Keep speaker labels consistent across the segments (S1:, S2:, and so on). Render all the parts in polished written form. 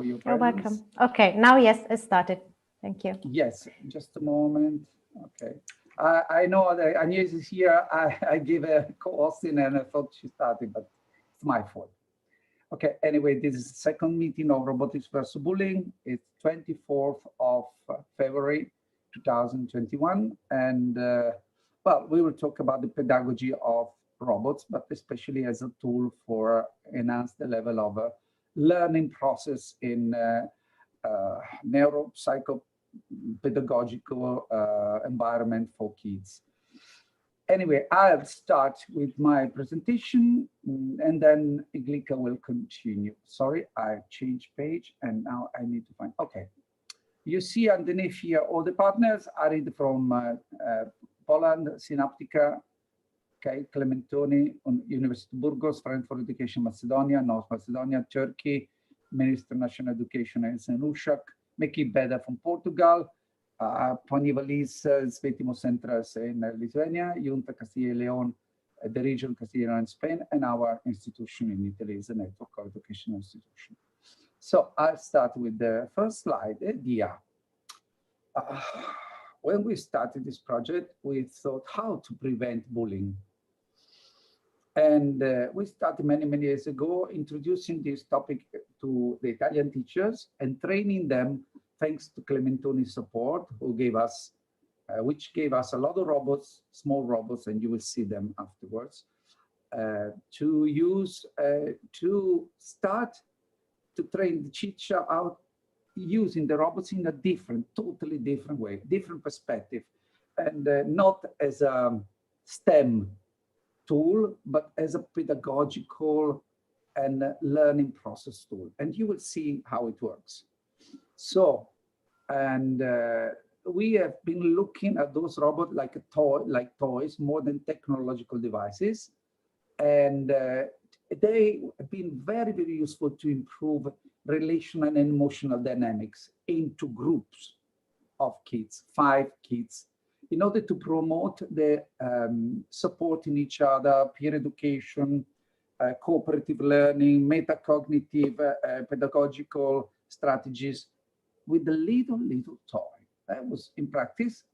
S1: for your
S2: You're
S1: presence.
S2: welcome. Okay, now yes, it started. Thank you.
S1: Yes, just a moment. Okay. I know that Agnes is here. I gave a co-hosting and I thought she started, but it's my fault. Okay, anyway, this is the second meeting of Robotics versus Bullying. It's 24th of February 2021. And well, we will talk about the pedagogy of robots, but especially as a tool for enhance the level of learning process in neuropsychopedagogical environment for kids. Anyway, I'll start with my presentation and then Iglika will continue. Sorry, I changed page and now I need to find, okay. You see underneath here, all the partners are from Poland, Synaptica, okay, Clementoni, University of Burgos, Frankfurt Education Macedonia, North Macedonia, Turkey, Minister of National Education and Ushak, Make It Better from Portugal, Ponivalis, Svetimo Centras in Lithuania, Junta Castilla y León, the region Castilla y León in Spain, and our institution in Italy is a network of educational institution. So I'll start with the first slide, idea. When we started this project, we thought how to prevent bullying. And we started many, many years ago, introducing this topic to the Italian teachers and training them, thanks to Clementoni's support, who gave us, which gave us a lot of robots, small robots, and you will see them afterwards, to use, to start to train the teacher out using the robots in a different, totally different way, different perspective, and not as a STEM tool, but as a pedagogical and learning process tool. And you will see how it works. So, and we have been looking at those robots like a toy, like toys, more than technological devices. And they have been very, very useful to improve relational and emotional dynamics into groups of kids, 5 kids, in order to promote the supporting each other, peer education, cooperative learning, metacognitive, pedagogical strategies with a little toy. That was in practice.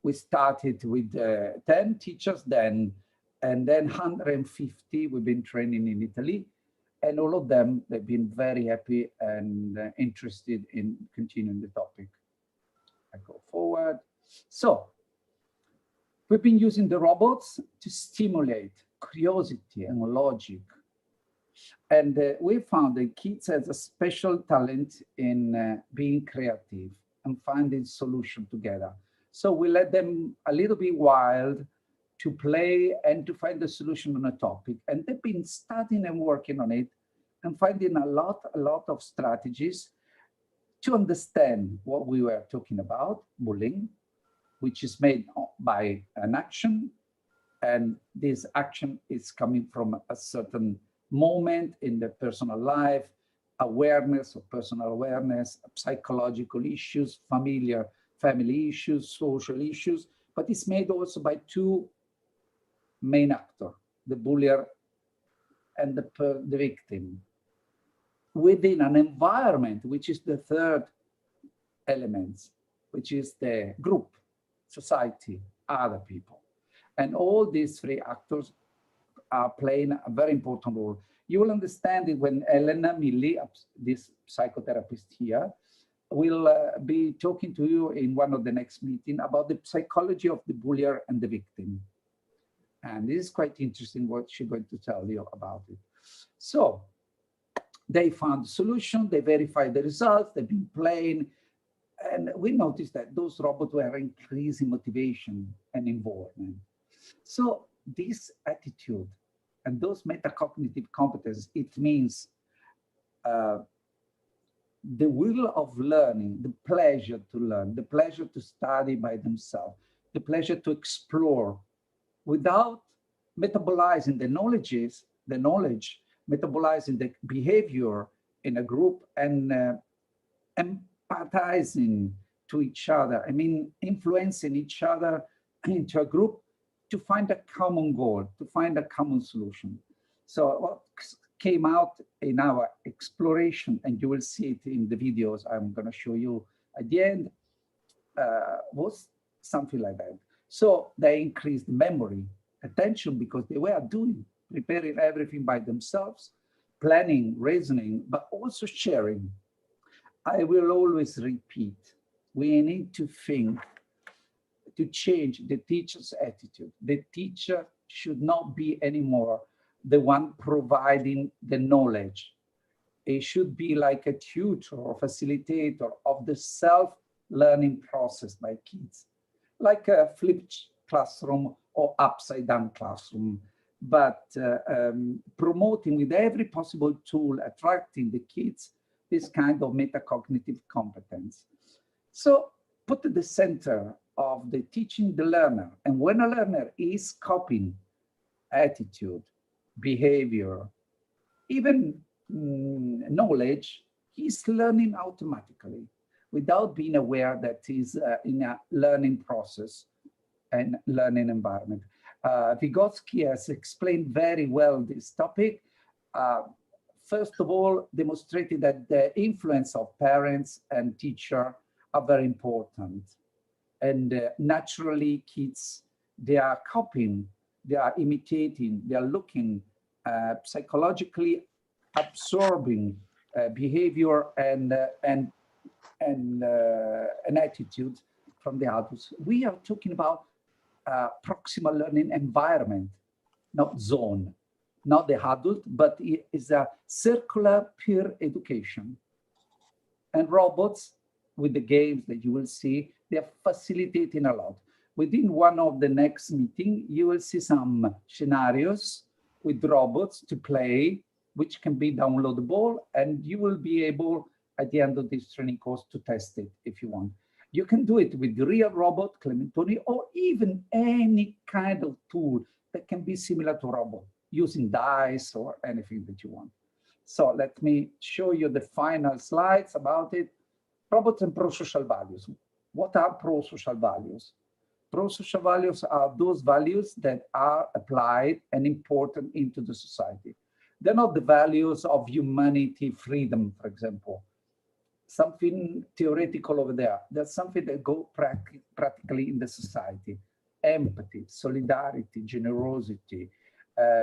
S1: We started with 10 teachers then, and then 150 we've been training in Italy. And all of them, they've been very happy and interested in continuing the topic. I go forward. So we've been using the robots to stimulate curiosity and logic. And we found that kids has a special talent in being creative and finding solutions together. So we let them a little bit wild to play and to find the solution on a topic. And they've been studying and working on it and finding a lot of strategies to understand what we were talking about, bullying, which is made by an action. And this action is coming from a certain moment in the personal life, awareness of personal awareness, psychological issues, family issues, social issues, but it's made also by 2 main actors, the bullier and the victim, within an environment, which is the third element, which is the group, society, other people. And all these 3 actors are playing a very important role. You will understand it when Elena Milli, this psychotherapist here, will be talking to you in one of the next meetings about the psychology of the bullier and the victim. And this is quite interesting what she's going to tell you about it. So they found the solution, they verified the results, they've been playing, and we noticed that those robots were increasing motivation and involvement. So this attitude and those metacognitive competences, it means the will of learning, the pleasure to learn, the pleasure to study by themselves, the pleasure to explore without metabolizing the knowledge, metabolizing the behavior in a group and empathizing to each other. I mean, influencing each other into a group to find a common goal, to find a common solution. So what came out in our exploration, and you will see it in the videos I'm going to show you at the end, was something like that. So they increased memory, attention, because they were preparing everything by themselves, planning, reasoning, but also sharing. I will always repeat, we need to think, to change the teacher's attitude. The teacher should not be anymore the one providing the knowledge. It should be like a tutor or facilitator of the self-learning process by kids, like a flipped classroom or upside down classroom, but promoting with every possible tool, attracting the kids this kind of metacognitive competence. So put at the center of the teaching the learner. And when a learner is copying attitude, behavior, even knowledge, he's learning automatically without being aware that he's in a learning process and learning environment. Vygotsky has explained very well this topic. First of all, demonstrated that the influence of parents and teacher are very important. And naturally, kids, they are copying, they are imitating, they are looking, psychologically absorbing behavior and attitude from the adults. We are talking about proximal learning environment, not zone, not the adult, but it is a circular peer education. And robots, with the games that you will see, they are facilitating a lot. Within one of the next meeting, you will see some scenarios with robots to play, which can be downloadable, and you will be able, at the end of this training course, to test it if you want. You can do it with the real robot, Clementoni, or even any kind of tool that can be similar to robot, using dice or anything that you want. So let me show you the final slides about it. Robots and pro-social values. What are pro-social values? Pro-social values are those values that are applied and important into the society. They're not the values of humanity, freedom, for example. Something theoretical over there. There's something that go practically in the society. Empathy, solidarity, generosity,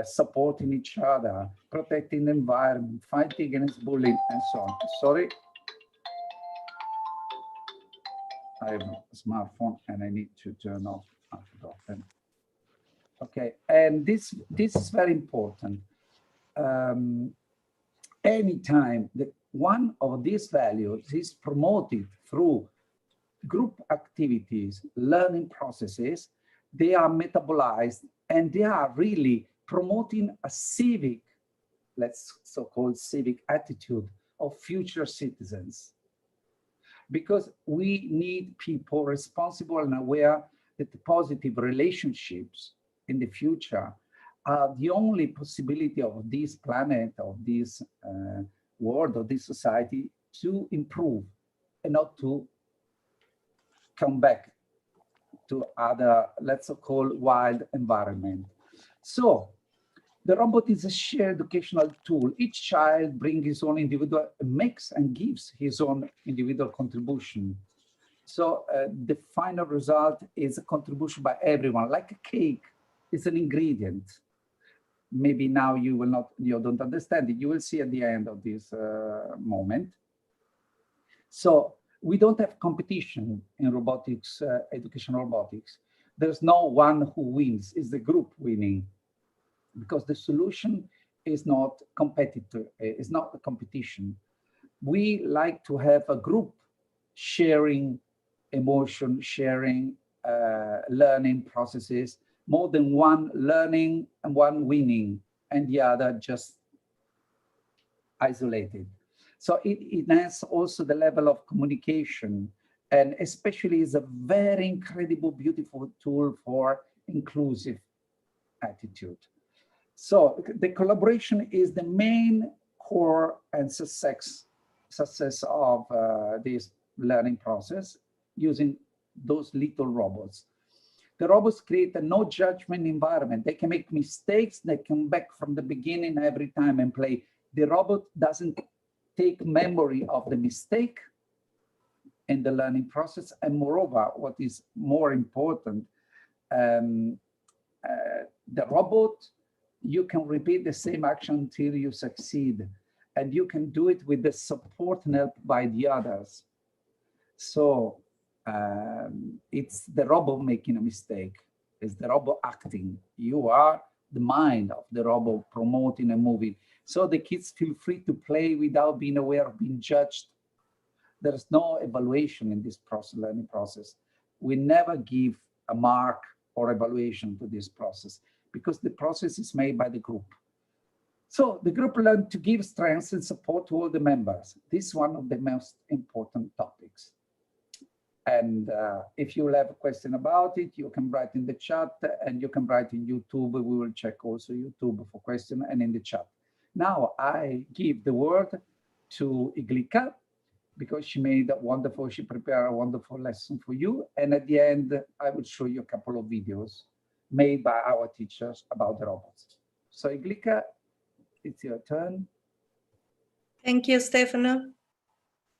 S1: supporting each other, protecting the environment, fighting against bullying, and so on. Sorry. I have a smartphone and I need to turn off. Okay, and this is very important. Anytime that one of these values is promoted through group activities, learning processes, they are metabolized and they are really promoting a civic, let's so-called civic attitude of future citizens. Because we need people responsible and aware that the positive relationships in the future are the only possibility of this planet, of this world, of this society to improve and not to come back to other, let's call wild environment. So the robot is a shared educational tool. Each child brings his own individual, makes and gives his own individual contribution. So the final result is a contribution by everyone, like a cake is an ingredient. Maybe now you will not, you don't understand it. You will see at the end of this moment. So we don't have competition in robotics, educational robotics. There's no one who wins, it's the group winning. Because the solution is not competitive, it's not a competition. We like to have a group sharing emotion, sharing learning processes, more than one learning and one winning, and the other just isolated. So it has also the level of communication, and especially is a very incredible, beautiful tool for inclusive attitude. So the collaboration is the main core and success of this learning process using those little robots. The robots create a no judgment environment. They can make mistakes. They come back from the beginning every time and play. The robot doesn't take memory of the mistake in the learning process. And moreover, what is more important, the robot, you can repeat the same action until you succeed. And you can do it with the support and help by the others. So it's the robot making a mistake. It's the robot acting. You are the mind of the robot promoting and moving. So the kids feel free to play without being aware of being judged. There's no evaluation in this learning process. We never give a mark or evaluation to this process because the process is made by the group. So the group learned to give strength and support to all the members. This is one of the most important topics. And if you have a question about it, you can write in the chat and you can write in YouTube. We will check also YouTube for question and in the chat. Now I give the word to Iglika because she prepared a wonderful lesson for you. And at the end, I will show you a couple of videos made by our teachers about the robots. So Iglika, it's your turn.
S3: Thank you, Stefano.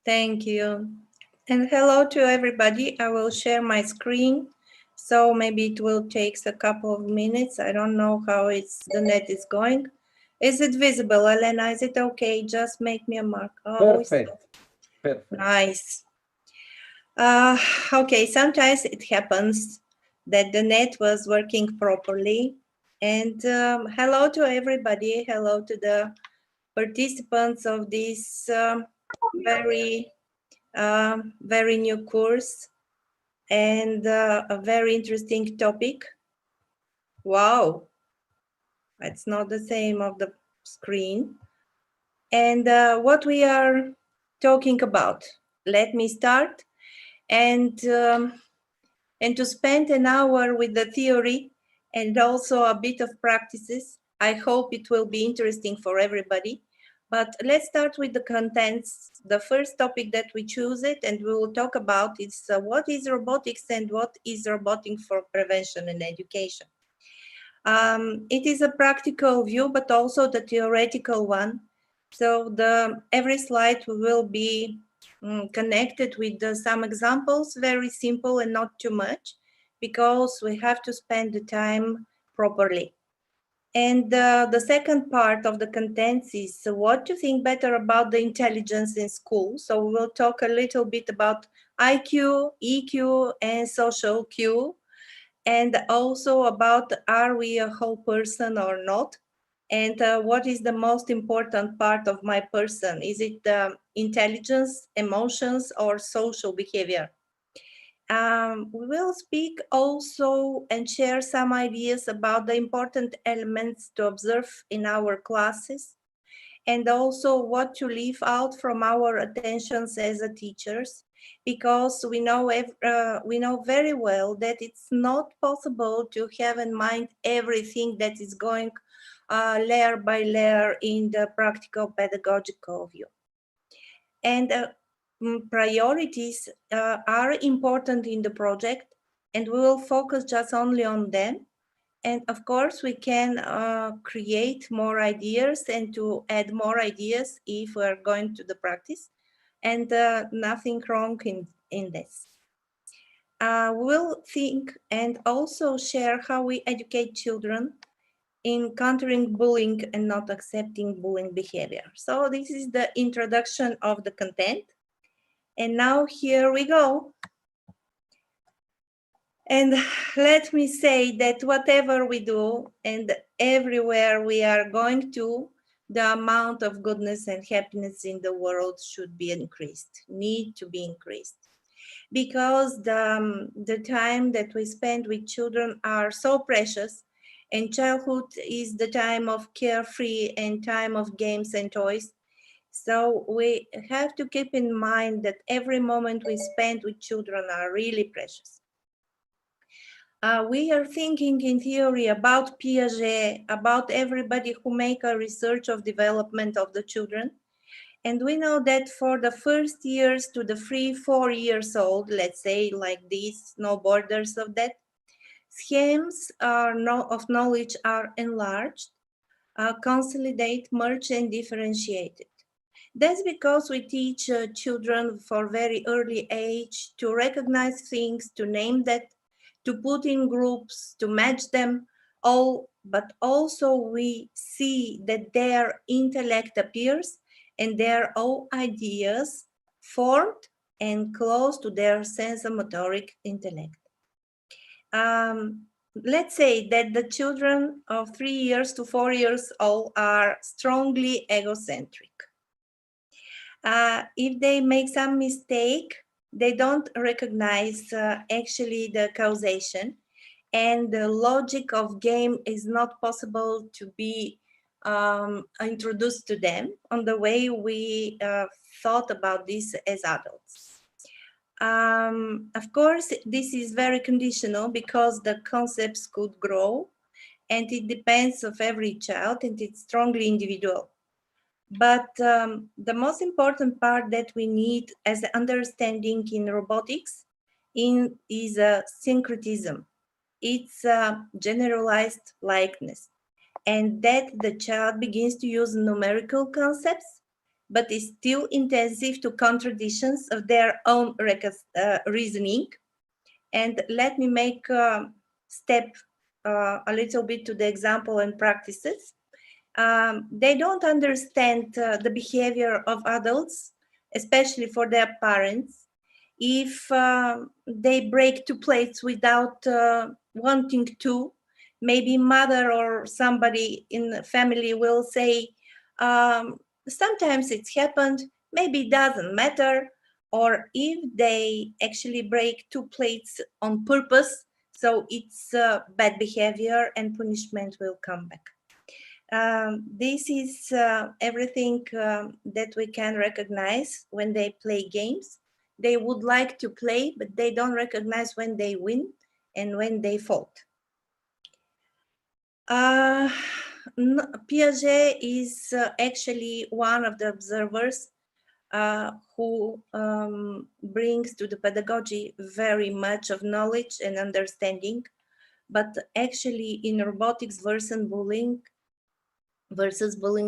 S3: Thank you. And hello to everybody. I will share my screen. So maybe it will take a couple of minutes. I don't know how the net is going. Is it visible, Elena? Is it okay? Just make me a mark. Oh,
S1: perfect. Perfect.
S3: Nice. Okay, sometimes it happens that the net was working properly. And hello to everybody. Hello to the participants of this very new course and a very interesting topic. Wow, it's not the same of the screen. And what we are talking about. Let me start. And to spend an hour with the theory and also a bit of practices. I hope it will be interesting for everybody. But let's start with the contents. The first topic that we choose it and we will talk about is what is robotics and what is robotics for prevention and education. It is a practical view, but also the theoretical one. So every slide will be connected with some examples, very simple and not too much, because we have to spend the time properly. And the second part of the contents is what to think better about the intelligence in school. So we will talk a little bit about IQ, EQ, and social Q, and also about are we a whole person or not, and what is the most important part of my person? Is it intelligence, emotions, or social behavior? We will speak also and share some ideas about the important elements to observe in our classes, and also what to leave out from our attentions as a teachers, because we know very well that it's not possible to have in mind everything that is going layer by layer in the practical pedagogical view. And priorities are important in the project, and we will focus just only on them. And of course, we can create more ideas and to add more ideas if we're going to the practice, and nothing wrong in this. We'll think and also share how we educate children in countering bullying and not accepting bullying behavior. So this is the introduction of the content. And now here we go. And let me say that whatever we do and everywhere we are going to, the amount of goodness and happiness in the world should be increased, need to be increased. Because the time that we spend with children are so precious, and childhood is the time of carefree and time of games and toys. So we have to keep in mind that every moment we spend with children are really precious. We are thinking in theory about Piaget, about everybody who make a research of development of the children. And we know that for the first years to the 3-4 years old, let's say like this, no borders of that. schemes of knowledge are enlarged, consolidate, merge, and differentiated. That's because we teach children for very early age to recognize things, to name that, to put in groups, to match them all, but also we see that their intellect appears and their all ideas formed and close to their sensomotoric intellect. Let's say that the children of 3 years to 4 years old are strongly egocentric. If they make some mistake, they don't recognize actually the causation, and the logic of game is not possible to be introduced to them on the way we thought about this as adults. Of course, this is very conditional because the concepts could grow and it depends of every child and it's strongly individual. But the most important part that we need as understanding in robotics is a syncretism. It's a generalized likeness, and that the child begins to use numerical concepts, but is still intensive to contradictions of their own reasoning. And let me make a step a little bit to the example and practices. They don't understand the behavior of adults, especially for their parents. If they break two plates without wanting to, maybe mother or somebody in the family will say, sometimes it's happened, maybe it doesn't matter. Or if they actually break two plates on purpose, so it's bad behavior and punishment will come back. This is everything that we can recognize when they play games. They would like to play, but they don't recognize when they win and when they fault. Piaget is actually one of the observers who brings to the pedagogy very much of knowledge and understanding. But actually in robotics versus bullying,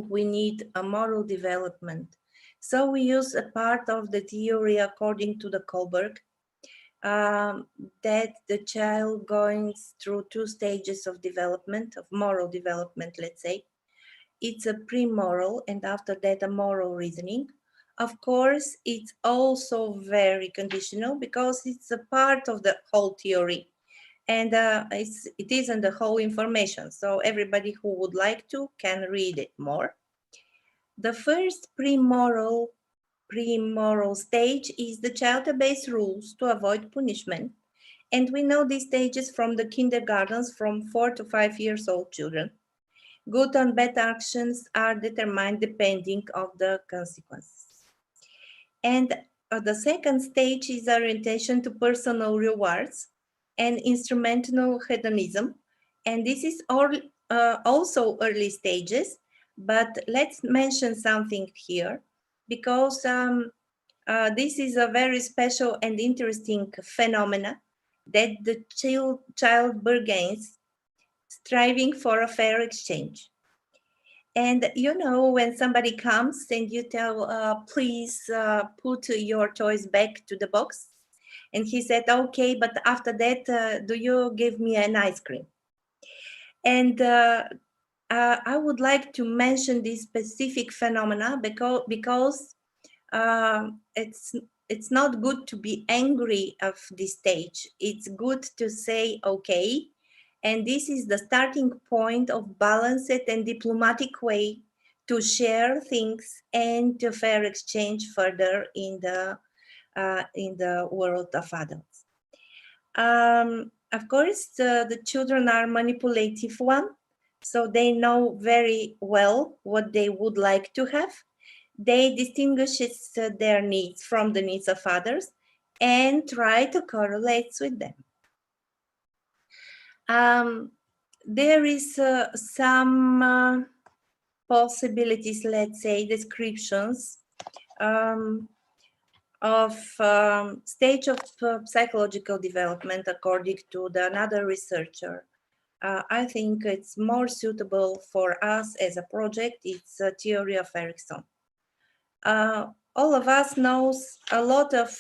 S3: we need a moral development. So we use a part of the theory according to the Kohlberg, that the child going through two stages of development, of moral development, let's say. It's a pre-moral and after that a moral reasoning. Of course, it's also very conditional because it's a part of the whole theory. And it isn't the whole information. So everybody who would like to can read it more. The first pre-moral stage is the child-based rules to avoid punishment. And we know these stages from the kindergartens from 4 to 5 years old children. Good and bad actions are determined depending on the consequences. And the second stage is orientation to personal rewards and instrumental hedonism. And this is also early stages, but let's mention something here because this is a very special and interesting phenomena that the child bargains, striving for a fair exchange. And you know, when somebody comes and you tell, please put your toys back to the box. And he said, okay, but after that, do you give me an ice cream? And I would like to mention this specific phenomena because it's not good to be angry of this stage. It's good to say, okay. And this is the starting point of balanced and diplomatic way to share things and to fair exchange further in the world of adults. Of course, the children are manipulative one, so they know very well what they would like to have. They distinguish their needs from the needs of others and try to correlate with them. There is some possibilities, let's say, descriptions. of stage of psychological development according to another researcher. I think it's more suitable for us as a project. It's a theory of Erikson. All of us knows a lot of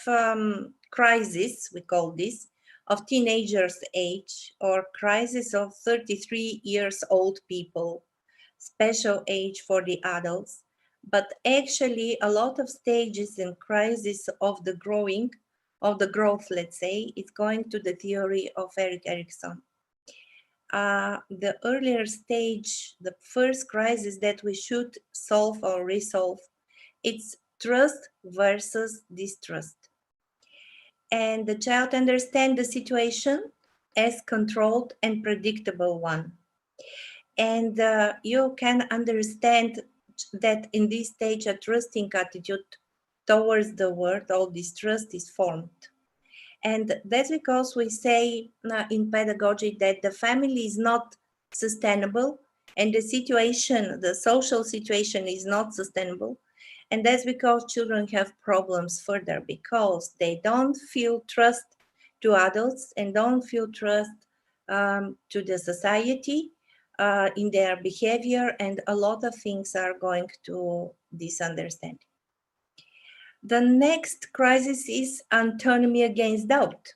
S3: crisis, we call this, of teenagers' age, or crisis of 33 years old people, special age for the adults, but actually a lot of stages and crisis of the growth, let's say, is going to the theory of Erik Erikson. The earlier stage, the first crisis that we should solve or resolve, it's trust versus distrust. And the child understands the situation as controlled and predictable one. And you can understand that in this stage, a trusting attitude towards the world, all distrust is formed. And that's because we say in pedagogy that the family is not sustainable and the situation, the social situation is not sustainable. And that's because children have problems further because they don't feel trust to adults and don't feel trust to the society in their behavior, and a lot of things are going to this understanding. The next crisis is autonomy against doubt.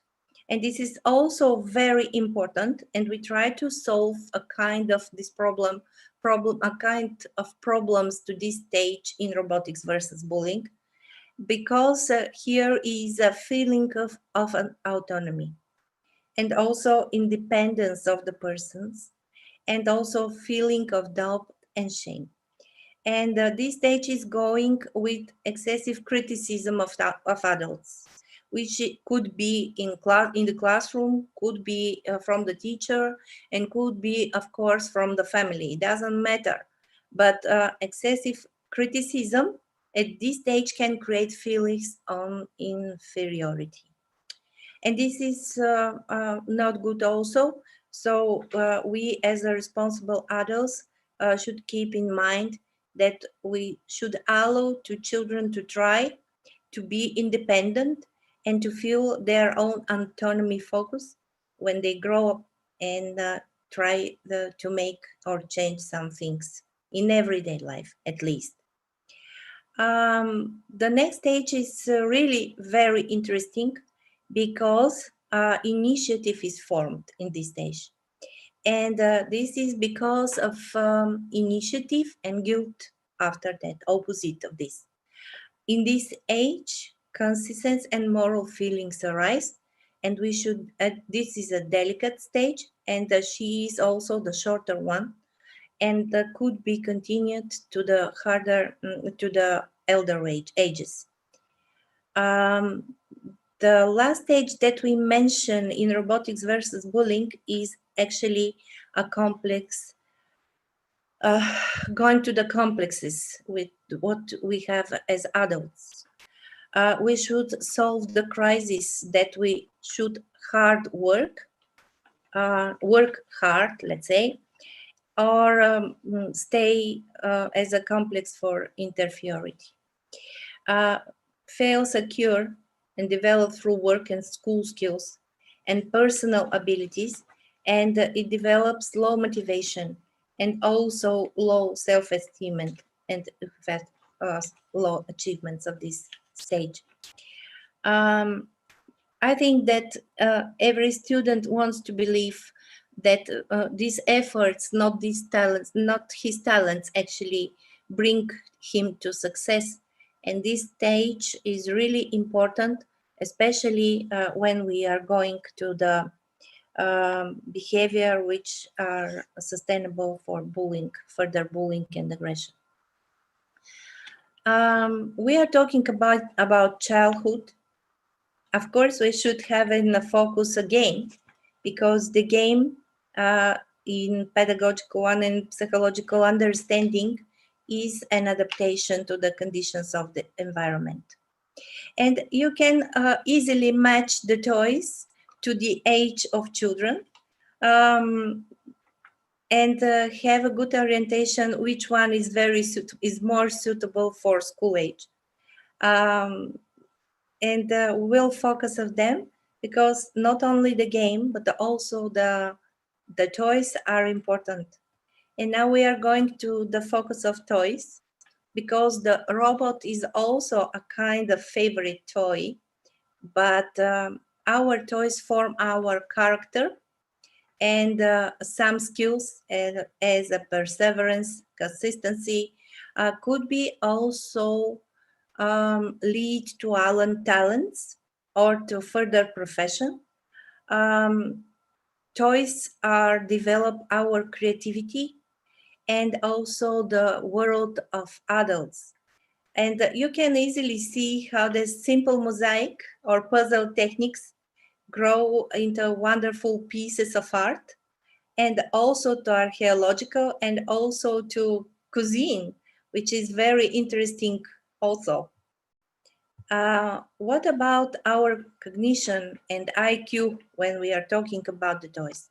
S3: And this is also very important. And we try to solve a kind of this problem, a kind of problems to this stage in robotics versus bullying, because here is a feeling of an autonomy and also independence of the persons, and also feeling of doubt and shame. And this stage is going with excessive criticism of adults, which could be in the classroom, could be from the teacher, and could be, of course, from the family. It doesn't matter. But excessive criticism at this stage can create feelings of inferiority. And this is not good also. So we as a responsible adults should keep in mind that we should allow to children to try to be independent and to feel their own autonomy focus when they grow up and try to make or change some things in everyday life, at least. The next stage is really very interesting because initiative is formed in this stage. And this is because of initiative and guilt after that, opposite of this. In this age, conscience and moral feelings arise, and we should, this is a delicate stage, and she is also the shorter one, and could be continued to the harder, to the elder ages. The last stage that we mention in robotics versus bullying is actually a complex, going to the complexes with what we have as adults. We should solve the crisis that we should work hard, let's say, or stay as a complex for inferiority. Fail secure and develop through work and school skills and personal abilities, and it develops low motivation and also low self-esteem and low achievements of this stage. I think that every student wants to believe that these efforts, not these talents, not his talents, actually bring him to success. And this stage is really important, especially when we are going to the behavior which are sustainable for bullying, further bullying and aggression. We are talking about childhood. Of course, we should have in the focus a game, because the game in pedagogical and psychological understanding is an adaptation to the conditions of the environment. And you can easily match the toys to the age of children and have a good orientation which one is more suitable for school age. and we'll focus on them because not only the game, but also the toys are important. And now we are going to the focus of toys because the robot is also a kind of favorite toy, but our toys form our character and some skills as a perseverance, consistency, could be also lead to our talents or to further profession. Toys are develop our creativity and also the world of adults. And you can easily see how the simple mosaic or puzzle techniques grow into wonderful pieces of art, and also to archaeological and also to cuisine, which is very interesting also. What about our cognition and IQ when we are talking about the toys?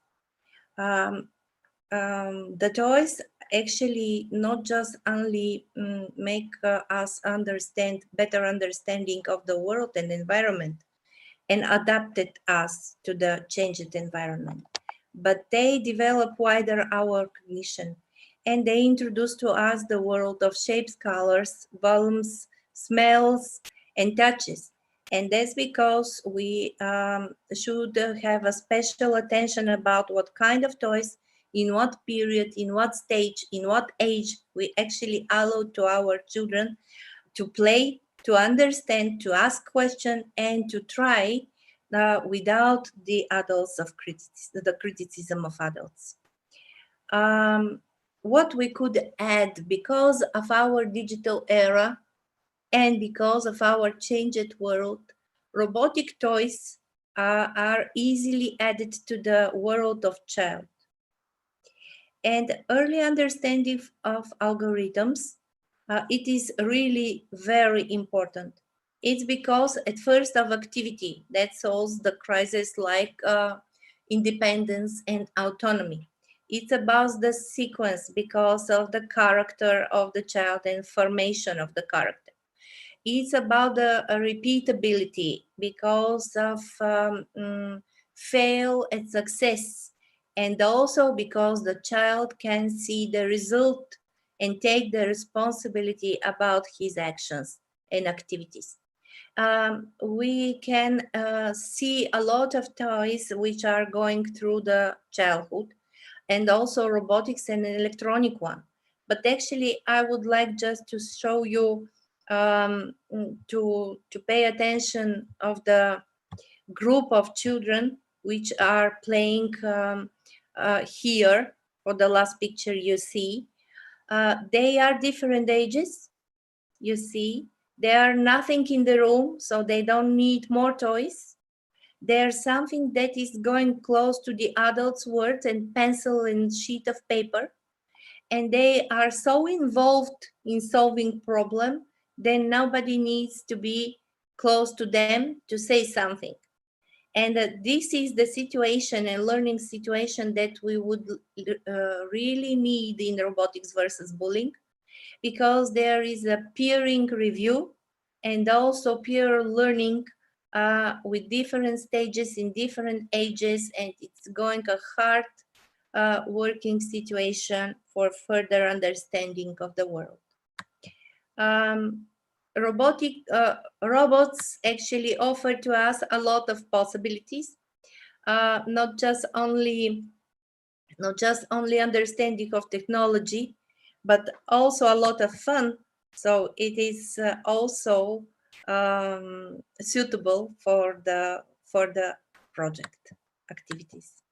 S3: The toys actually not just only make us understand better understanding of the world and environment and adapted us to the changed environment, but they develop wider our cognition and they introduce to us the world of shapes, colors, volumes, smells, and touches. And that's because we should have a special attention about what kind of toys, in what period, in what stage, in what age we actually allow to our children to play, to understand, to ask questions, and to try without the adults of the criticism of adults. What we could add because of our digital era and because of our changed world, robotic toys are easily added to the world of child. And early understanding of algorithms, it is really very important. It's because at first of activity that solves the crisis like independence and autonomy. It's about the sequence because of the character of the child and formation of the character. It's about the repeatability because of fail and success, and also because the child can see the result and take the responsibility about his actions and activities. We can see a lot of toys which are going through the childhood, and also robotics and an electronic one. But actually, I would like just to show you to pay attention of the group of children which are playing here for the last picture you see. They are different ages, you see. There are nothing in the room, so they don't need more toys. There's something that is going close to the adult's words and pencil and sheet of paper. And they are so involved in solving problem, then nobody needs to be close to them to say something. And this is the situation and learning situation that we would really need in robotics versus bullying, because there is a peering review and also peer learning with different stages in different ages, and it's going a hard working situation for further understanding of the world. Robots actually offer to us a lot of possibilities, not just only understanding of technology, but also a lot of fun. So it is also suitable for the project activities.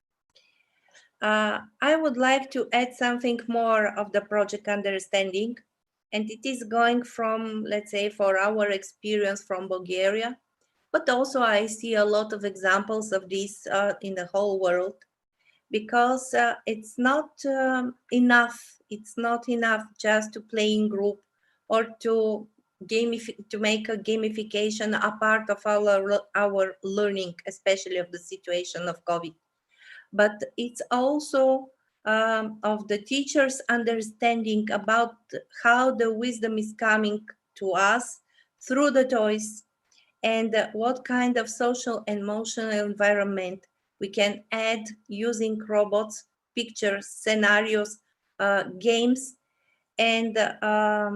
S3: I would like to add something more of the project understanding, and it is going from, let's say, for our experience from Bulgaria, but also I see a lot of examples of this in the whole world, because it's not enough. It's not enough just to play in group or to make a gamification a part of our learning, especially of the situation of COVID. But it's also of the teacher's understanding about how the wisdom is coming to us through the toys, and what kind of social and emotional environment we can add using robots, pictures, scenarios, games, and add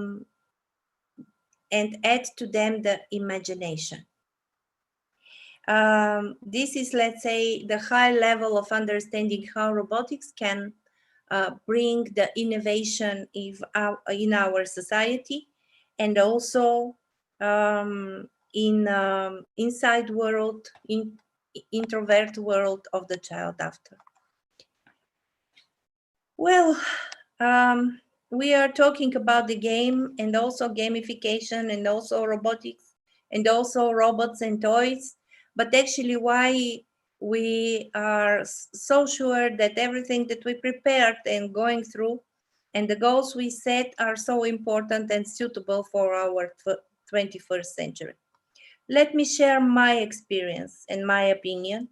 S3: to them the imagination. This is, let's say, the high level of understanding how robotics can bring the innovation in our society, and also in inside world, in introvert world of the child after. Well, we are talking about the game and also gamification and also robotics and also robots and toys, but actually why we are so sure that everything that we prepared and going through and the goals we set are so important and suitable for our 21st century. Let me share my experience and my opinion.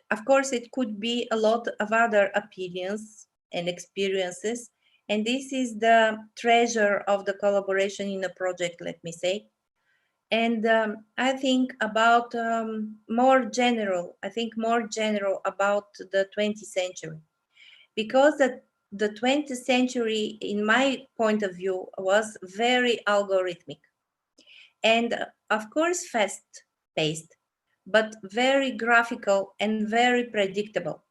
S3: Of course, it could be a lot of other opinions and experiences, and this is the treasure of the collaboration in a project, let me say. And I think about more general about the 20th century, because the 20th century, in my point of view, was very algorithmic and of course fast-paced, but very graphical and very predictable.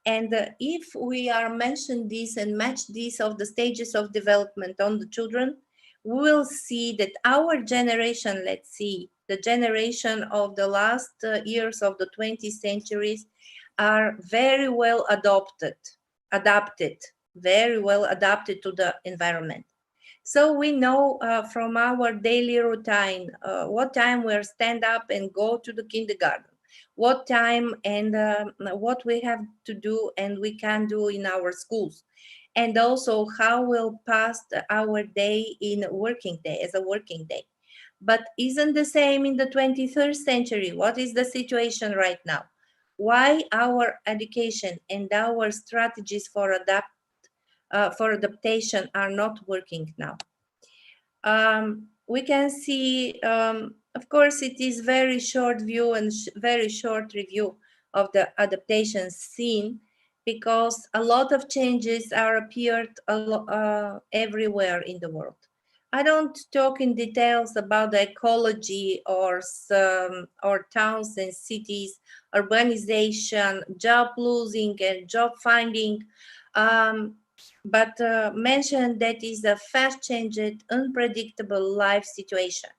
S3: And if we are mention this and match this of the stages of development on the children, we will see that our generation, let's see, the generation of the last years of the 20th centuries are very well adapted, very well adapted to the environment. So we know from our daily routine what time we'll stand up and go to the kindergarten, what time and what we have to do and we can do in our schools, and also how we'll pass our day in a working day as a working day. But isn't the same in the 21st century? What is the situation right now? Why our education and our strategies for adaptation are not working now? We can see, of course, it is very short view and very short review of the adaptations seen, because a lot of changes are appeared everywhere in the world. I don't talk in details about the ecology or towns and cities, urbanization, job losing and job finding, but mention that is a fast-changed, unpredictable life situation.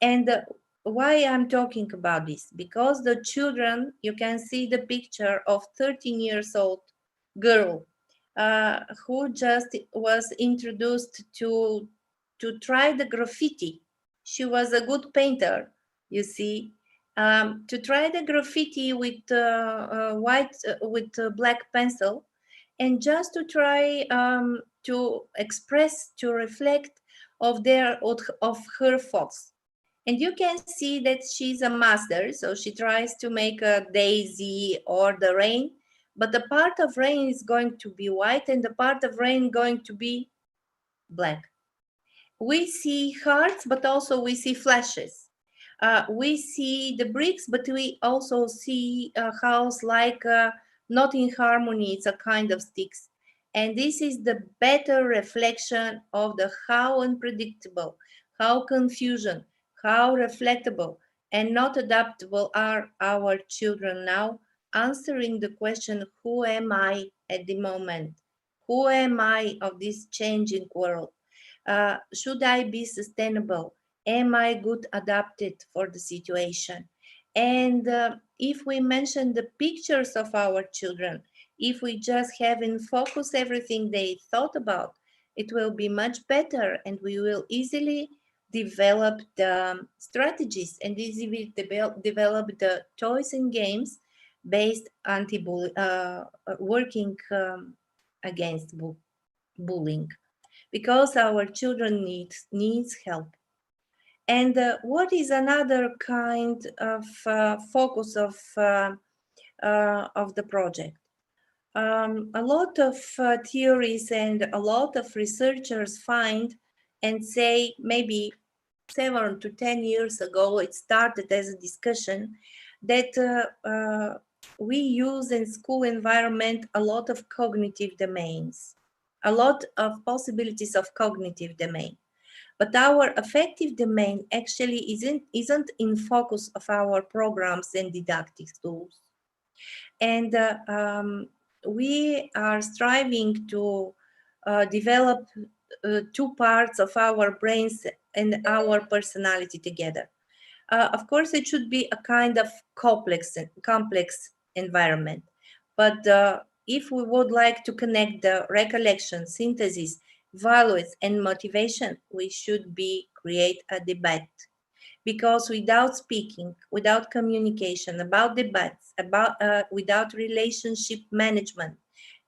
S3: And why I'm talking about this? Because the children, you can see the picture of 13 years old girl who just was introduced to try the graffiti. She was a good painter, you see, to try the graffiti with black pencil, and just to try to express, to reflect of her thoughts. And you can see that she's a master, so she tries to make a daisy or the rain, but the part of rain is going to be white and the part of rain going to be black. We see hearts, but also we see flashes. We see the bricks, but we also see a house like not in harmony, it's a kind of sticks. And this is the better reflection of the how unpredictable, how confusion, how reflectable and not adaptable are our children now, answering the question, who am I at the moment? Who am I of this changing world? Should I be sustainable? Am I good adapted for the situation? And if we mention the pictures of our children, if we just have in focus everything they thought about, it will be much better and we will easily develop the strategies and easily develop the toys and games based working against bullying, because our children needs help. And what is another kind of focus of the project? A lot of theories and a lot of researchers find and say maybe 7 to 10 years ago, it started as a discussion that we use in school environment a lot of cognitive domains, a lot of possibilities of cognitive domain. But our affective domain actually isn't in focus of our programs and didactic tools. And we are striving to develop two parts of our brains and our personality together. Of course, it should be a kind of complex environment. But if we would like to connect the recollection, synthesis, values, and motivation, we should create a debate. Because without speaking, without communication, about debates, without relationship management,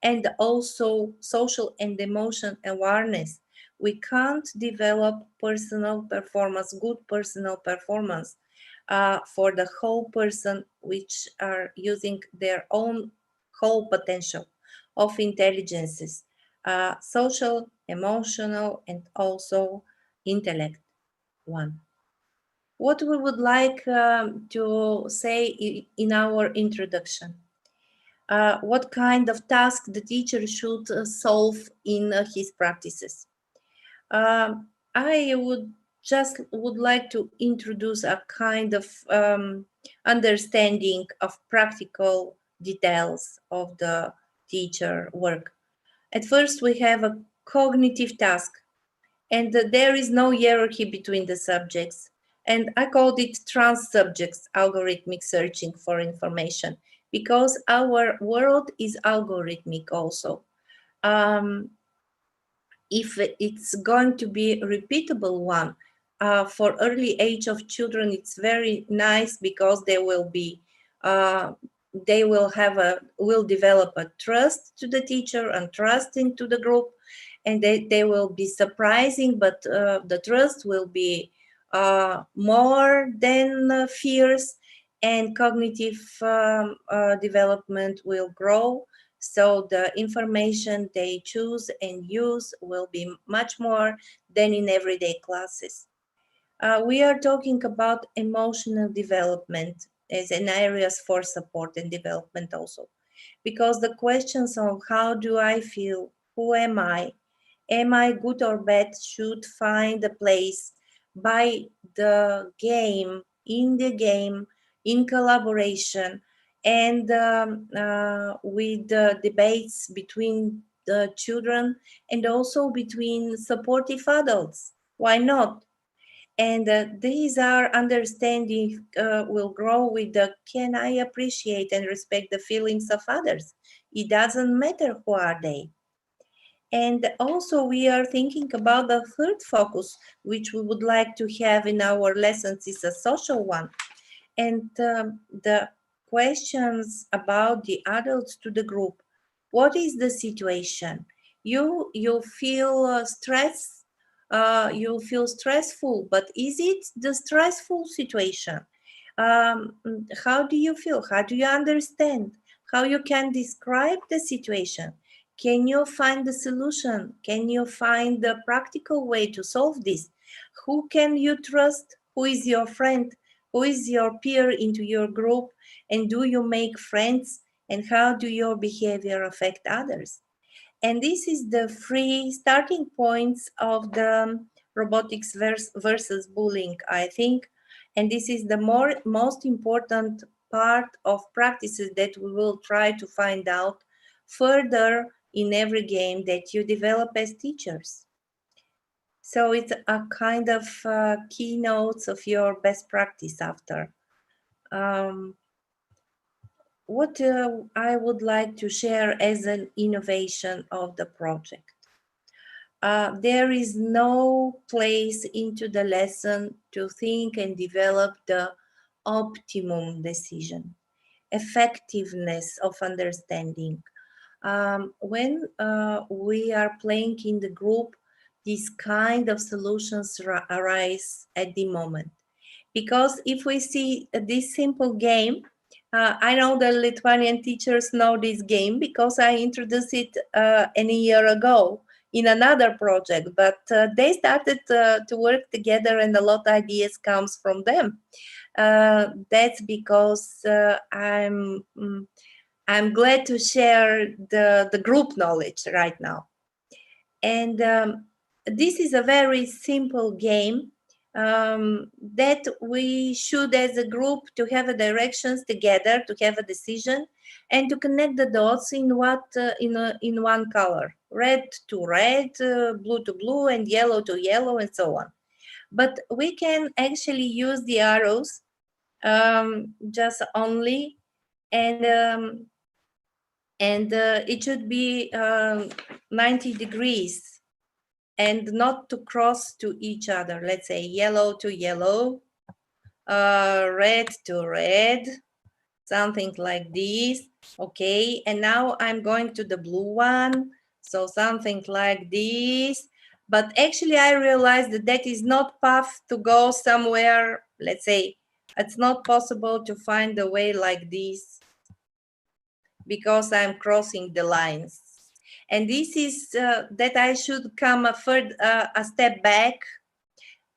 S3: and also social and emotion awareness, we can't develop personal performance, good personal performance for the whole person, which are using their own whole potential of intelligences, social, emotional, and also intellect one. What we would like to say in our introduction. What kind of task the teacher should solve in his practices. I would like to introduce a kind of understanding of practical details of the teacher work. At first, we have a cognitive task, and there is no hierarchy between the subjects. And I called it trans-subjects algorithmic searching for information, because our world is algorithmic also. If it's going to be a repeatable one, for early age of children, it's very nice because they will develop a trust to the teacher and trust into the group, and they will be surprising, but the trust will be more than fears, and cognitive development will grow. So the information they choose and use will be much more than in everyday classes. We are talking about emotional development as an areas for support and development also, because the questions of how do I feel, who am I good or bad, should find a place by the game, in collaboration, and with the debates between the children and also between supportive adults. Why not? And these are understanding will grow with the can I appreciate and respect the feelings of others? It doesn't matter who are they. And also we are thinking about the third focus, which we would like to have in our lessons, is a social one. And the questions about the adults to the group. What is the situation? You feel stress, you feel stressful, but is it the stressful situation? How do you feel? How do you understand? How you can describe the situation? Can you find the solution? Can you find the practical way to solve this? Who can you trust? Who is your friend? Who is your peer into your group? And do you make friends? And how do your behavior affect others? And this is the three starting points of the robotics versus bullying, I think. And this is the most important part of practices that we will try to find out further in every game that you develop as teachers. So it's a kind of keynotes of your best practice after. What I would like to share as an innovation of the project. There is no place into the lesson to think and develop the optimum decision, effectiveness of understanding. When we are playing in the group, these kind of solutions arise at the moment. Because if we see this simple game, I know the Lithuanian teachers know this game because I introduced it a year ago in another project, but they started to work together, and a lot of ideas comes from them. That's because I'm glad to share the group knowledge right now. And this is a very simple game that we should, as a group, to have a directions together, to have a decision, and to connect the dots in in one color: red to red, blue to blue, and yellow to yellow, and so on. But we can actually use the arrows just only, and it should be 90 degrees and not to cross to each other. Let's say yellow to yellow, red to red, something like this. Okay, and now I'm going to the blue one, so something like this. But actually I realized that that is not path to go somewhere. Let's say it's not possible to find a way like this because I'm crossing the lines. And this is that I should come a step back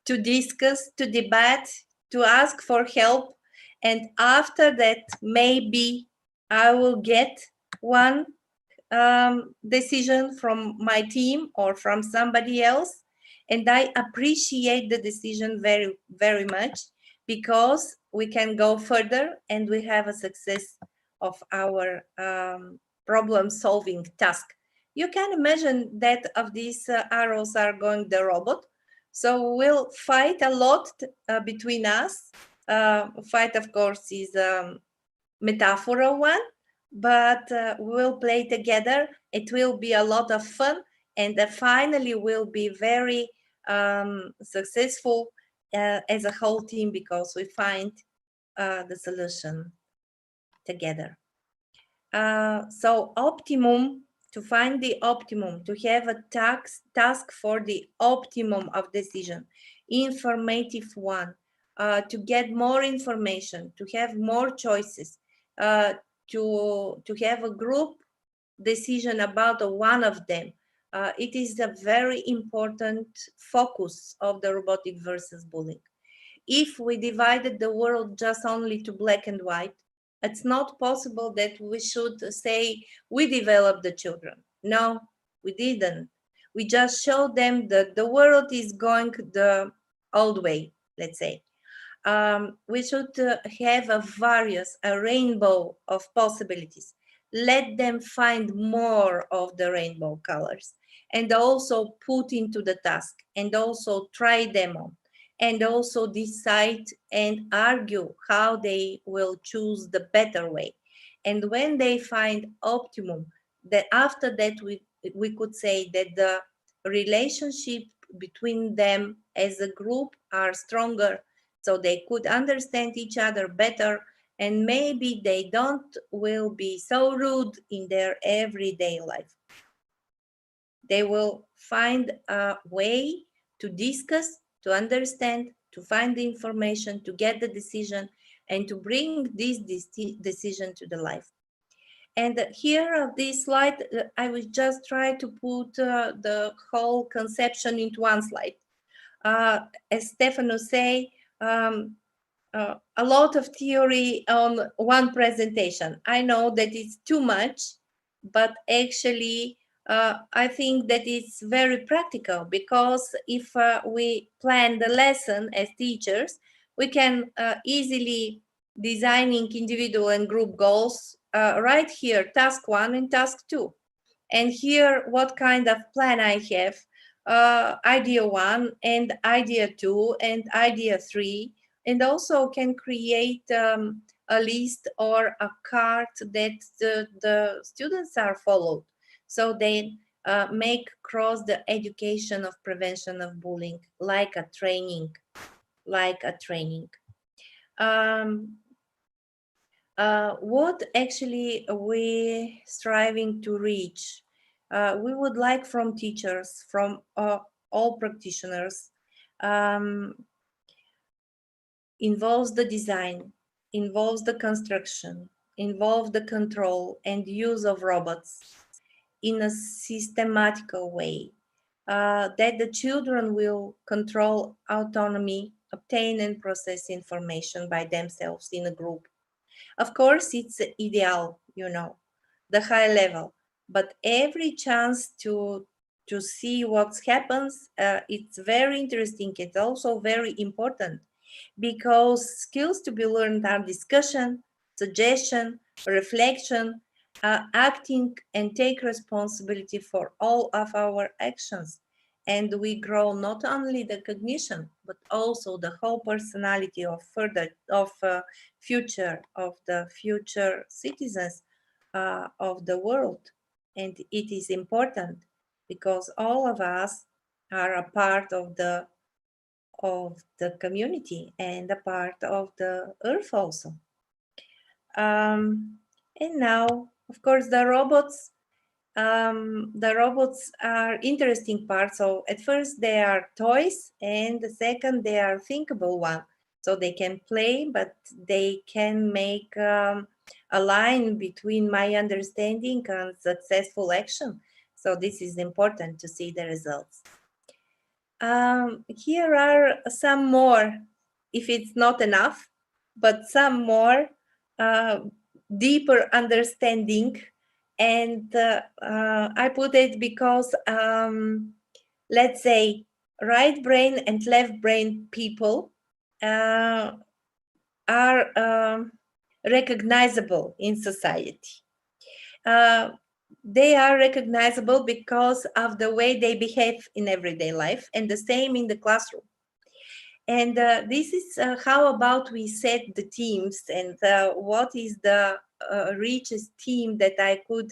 S3: to discuss, to debate, to ask for help. And after that, maybe I will get one decision from my team or from somebody else. And I appreciate the decision very, very much, because we can go further and we have a success of our problem solving task. You can imagine that of these arrows are going the robot. So we'll fight a lot between us. Fight, of course, is metaphorical one, but we'll play together. It will be a lot of fun, and finally we'll be very successful as a whole team, because we find the solution together. So optimum, to find the optimum, to have a task for the optimum of decision, informative one, to get more information, to have more choices, to have a group decision about one of them. It is a very important focus of the robotic versus bullying. If we divided the world just only to black and white, it's not possible that we should say we developed the children. No, we didn't. We just showed them that the world is going the old way, let's say. We should have a rainbow of possibilities. Let them find more of the rainbow colors, and also put into the task, and also try them on, and also decide and argue how they will choose the better way. And when they find optimum, that after that we could say that the relationship between them as a group are stronger, so they could understand each other better, and maybe they don't will be so rude in their everyday life. They will find a way to discuss, to understand, to find the information, to get the decision, and to bring this decision to the life. And here on this slide, I will just try to put the whole conception into one slide. As Stefano say, a lot of theory on one presentation. I know that it's too much, but actually I think that it's very practical, because if we plan the lesson as teachers, we can easily designing individual and group goals right here, task 1 and task 2. And here, what kind of plan I have, idea 1 and idea 2 and idea 3, and also can create a list or a card that the students are followed. So they make cross the education of prevention of bullying like a training, what actually we striving to reach? We would like from teachers, from all practitioners, involves the design, involves the construction, involves the control and use of robots in a systematical way. that the children will control autonomy, obtain and process information by themselves in a group. Of course, it's ideal, you know, the high level, but every chance to see what happens, it's very interesting. It's also very important, because skills to be learned are discussion, suggestion, reflection, acting, and take responsibility for all of our actions. And we grow not only the cognition, but also the whole personality of the future citizens of the world. And it is important because all of us are a part of the community and a part of the earth also. And now, of course, the robots are interesting part. So at first they are toys, and the second they are thinkable one. So they can play, but they can make a line between my understanding and successful action. So this is important to see the results. Here are some more, if it's not enough, but some more deeper understanding. And I put it because, let's say, right brain and left brain people are recognizable in society. They are recognizable because of the way they behave in everyday life, and the same in the classroom. And this is how about we set the teams, and what is the richest team that I could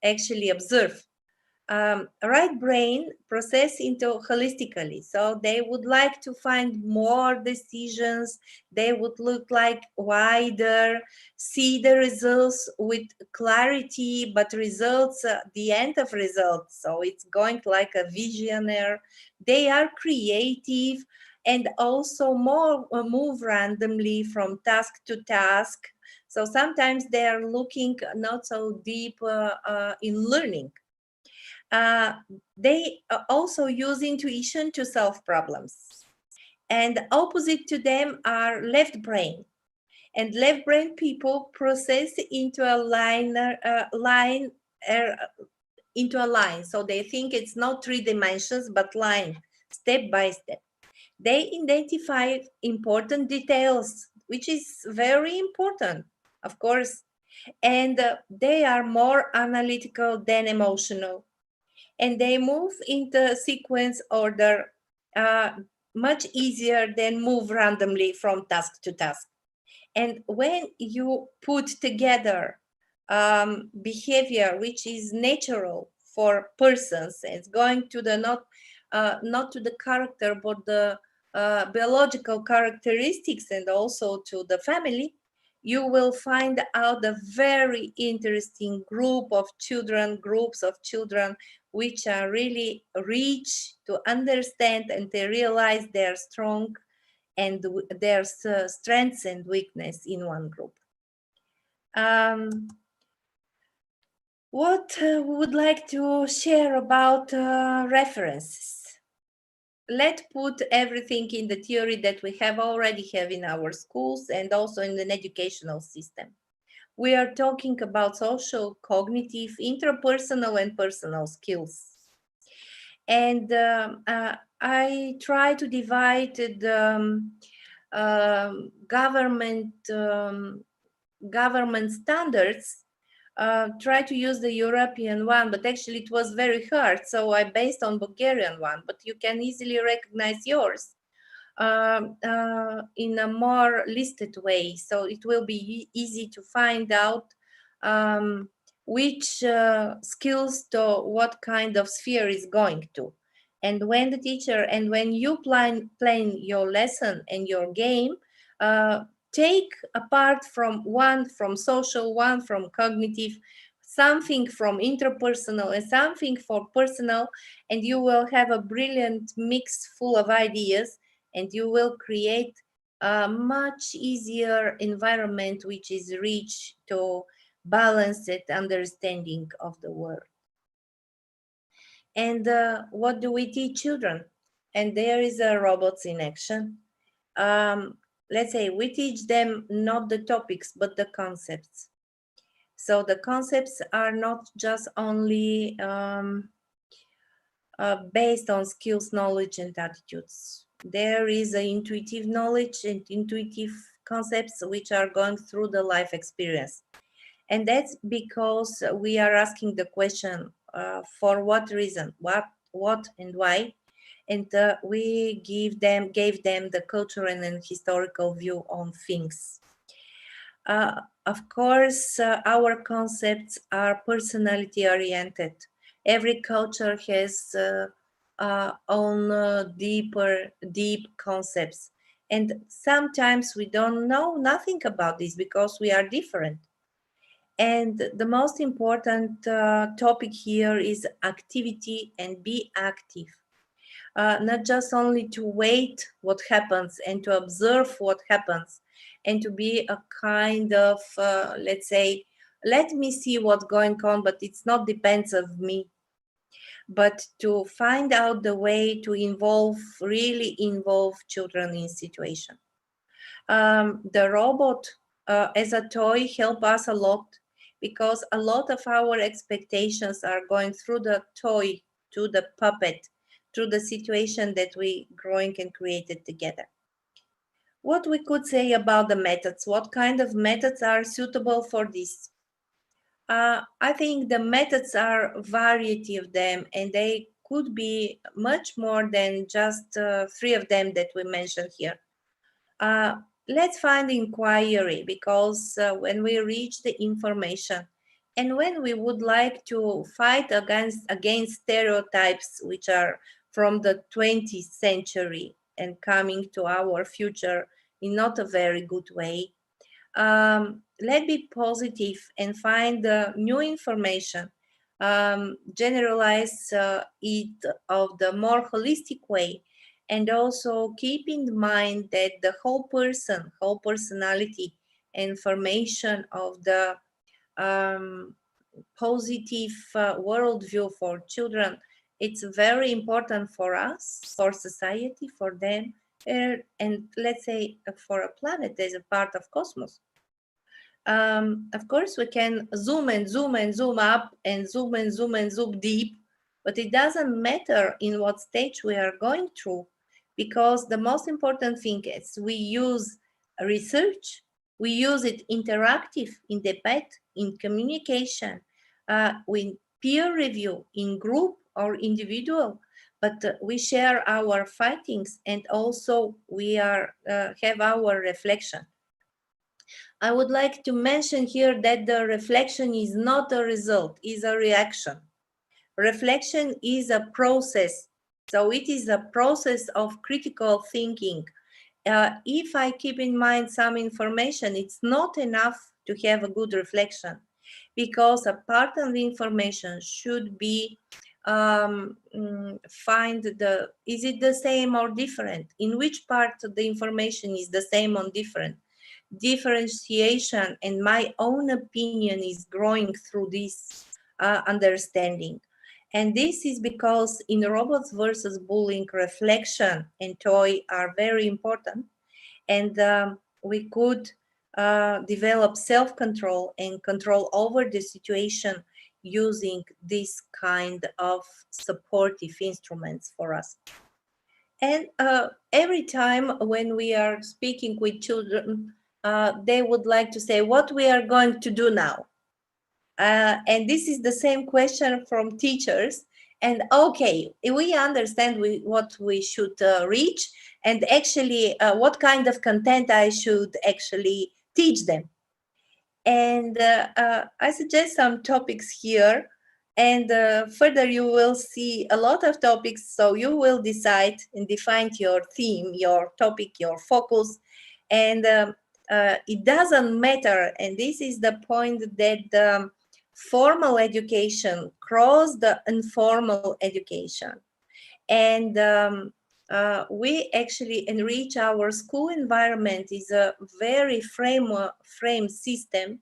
S3: actually observe. Right brain process into holistically, so they would like to find more decisions. They would look like wider, see the results with clarity, but results, the end of results, so it's going like a visionary. They are creative and also more move randomly from task to task. So sometimes they are looking not so deep in learning. They also use intuition to solve problems. And opposite to them are left brain. And left brain people process into a line, into a line. So they think it's not 3 dimensions, but line, step by step. They identify important details, which is very important, of course. And they are more analytical than emotional. And they move into sequence order much easier than move randomly from task to task. And when you put together behavior which is natural for persons, it's going to the not to the character, but the biological characteristics, and also to the family, you will find out a very interesting groups of children which are really rich to understand and to realize their strong and their strengths and weakness in one group. What we would like to share about references. Let's put everything in the theory that we already have in our schools and also in an educational system. We are talking about social, cognitive, interpersonal, and personal skills. And I try to divide the government standards. Try to use the European one, but actually it was very hard. So I based on Bulgarian one, but you can easily recognize yours in a more listed way. So it will be easy to find out which skills to what kind of sphere is going to. And when the teacher, and when you plan your lesson and your game, take apart from one from social, one from cognitive, something from interpersonal, and something for personal, and you will have a brilliant mix full of ideas, and you will create a much easier environment which is rich to balanced understanding of the world. And what do we teach children? And there is a robots in action. Let's say we teach them not the topics, but the concepts. So the concepts are not just only based on skills, knowledge, and attitudes. There is an intuitive knowledge and intuitive concepts which are going through the life experience. And that's because we are asking the question, for what reason, what and why? And we gave them the cultural and historical view on things. Of course, our concepts are personality oriented. Every culture has own deep concepts. And sometimes we don't know nothing about this because we are different. And the most important topic here is activity and be active. Not just only to wait what happens and to observe what happens and to be a kind of, let's say, let me see what's going on, but it's not depends of me. But to find out the way to really involve children in situation. The robot as a toy help us a lot because a lot of our expectations are going through the toy to the puppet, through the situation that we growing and created together. What we could say about the methods, what kind of methods are suitable for this? I think the methods are variety of them and they could be much more than just 3 of them that we mentioned here. Let's find inquiry because when we reach the information and when we would like to fight against stereotypes which are from the 20th century and coming to our future in not a very good way, let's be positive and find new information, generalize it of the more holistic way, and also keep in mind that the whole personality, information of the positive worldview for children, it's very important for us, for society, for them, and let's say for a planet as a part of cosmos. Of course, we can zoom and zoom and zoom up and zoom and zoom and zoom deep, but it doesn't matter in what stage we are going through, because the most important thing is we use research, we use it interactive, in debate, in communication, with peer review, in group or individual, but we share our findings and also we are have our reflection. I would like to mention here that the reflection is not a result, is a reaction. Reflection is a process. So it is a process of critical thinking. If I keep in mind some information, it's not enough to have a good reflection, because a part of the information should be find is it the same or different? In which part of the information is the same or different? Differentiation and my own opinion is growing through this understanding. And this is because in robots versus bullying, reflection and toy are very important. And we could develop self-control and control over the situation using this kind of supportive instruments for us. And every time when we are speaking with children, they would like to say what we are going to do now. And this is the same question from teachers. And okay, we understand what we should reach, and actually what kind of content I should actually teach them. And I suggest some topics here, and further you will see a lot of topics, so you will decide and define your theme, your topic, your focus. And it doesn't matter, and this is the point, that formal education cross the informal education, and we actually enrich our school environment is a very frame system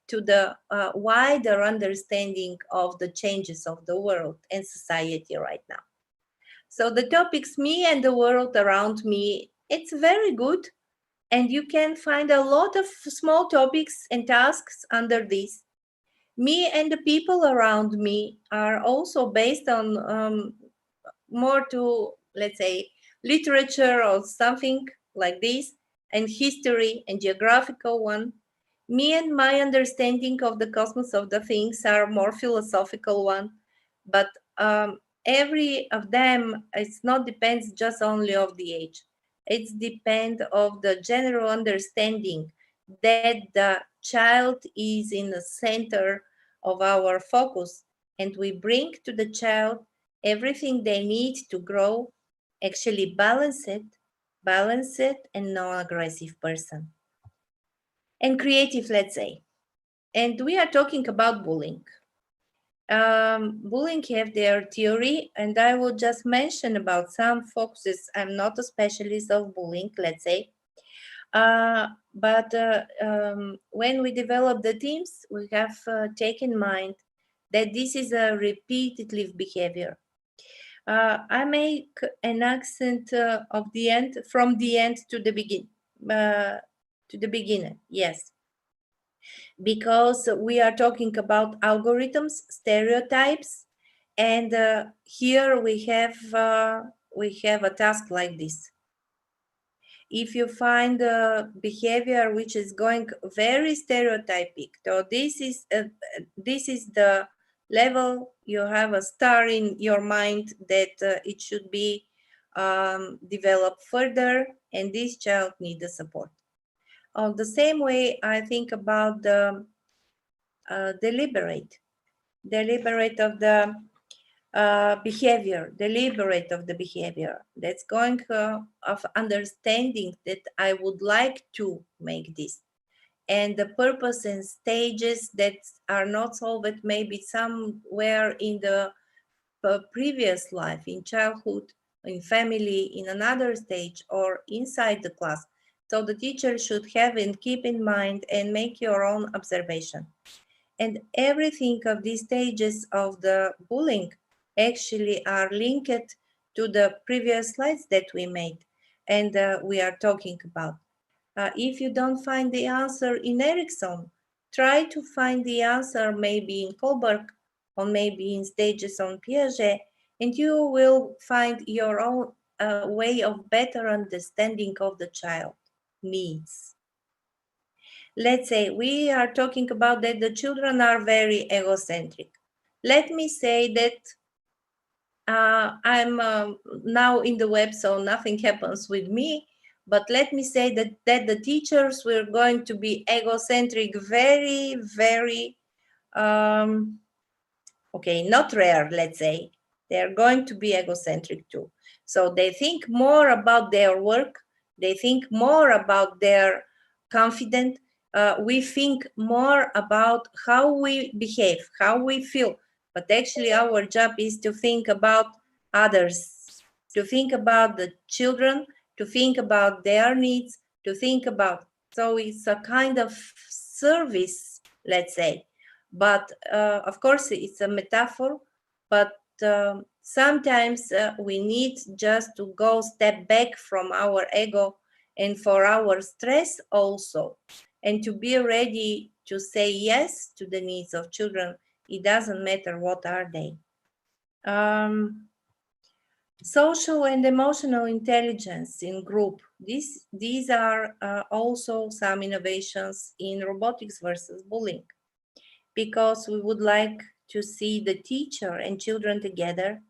S3: to the wider understanding of the changes of the world and society right now. So the topics me and the world around me, it's very good. And you can find a lot of small topics and tasks under this. Me and the people around me are also based on more to, let's say, literature or something like this, and history and geographical one. Me and my understanding of the cosmos of the things are more philosophical one, but every of them, it's not depends just only of the age. It's depend of the general understanding that the child is in the center of our focus, and we bring to the child everything they need to grow, actually balanced and non-aggressive person. And creative, let's say. And we are talking about bullying. Bullying have their theory, and I will just mention about some focuses. I'm not a specialist of bullying, let's say. But when we develop the teams, we have taken in mind that this is a repetitive behavior. I make an accent of the end, from the end to the beginning, yes, because we are talking about algorithms, stereotypes, and here we have a task like this. If you find a behavior which is going very stereotypic, so this is the level you have a star in your mind that it should be developed further, and this child needs the support. The same way, I think about the deliberate of the behavior, deliberate of the behavior. That's going of understanding that I would like to make this. And the purpose and stages that are not solved maybe somewhere in the previous life, in childhood, in family, in another stage, or inside the class. So the teacher should have and keep in mind and make your own observation. And everything of these stages of the bullying actually are linked to the previous slides that we made and we are talking about. If you don't find the answer in Erickson, try to find the answer maybe in Kohlberg or maybe in stages on Piaget, and you will find your own way of better understanding of the child needs. Let's say we are talking about that the children are very egocentric. Let me say that I'm now in the web, so nothing happens with me. But let me say that the teachers were going to be egocentric, very, very, okay, not rare, let's say. They're going to be egocentric too. So they think more about their work. They think more about their confidence. We think more about how we behave, how we feel. But actually our job is to think about others, to think about the children, to think about their needs, to think about, so it's a kind of service, let's say. But of course it's a metaphor, but sometimes we need just to go step back from our ego and for our stress also, and to be ready to say yes to the needs of children. It doesn't matter what are they. Social and emotional intelligence in group. These are also some innovations in robotics versus bullying, because we would like to see the teacher and children together,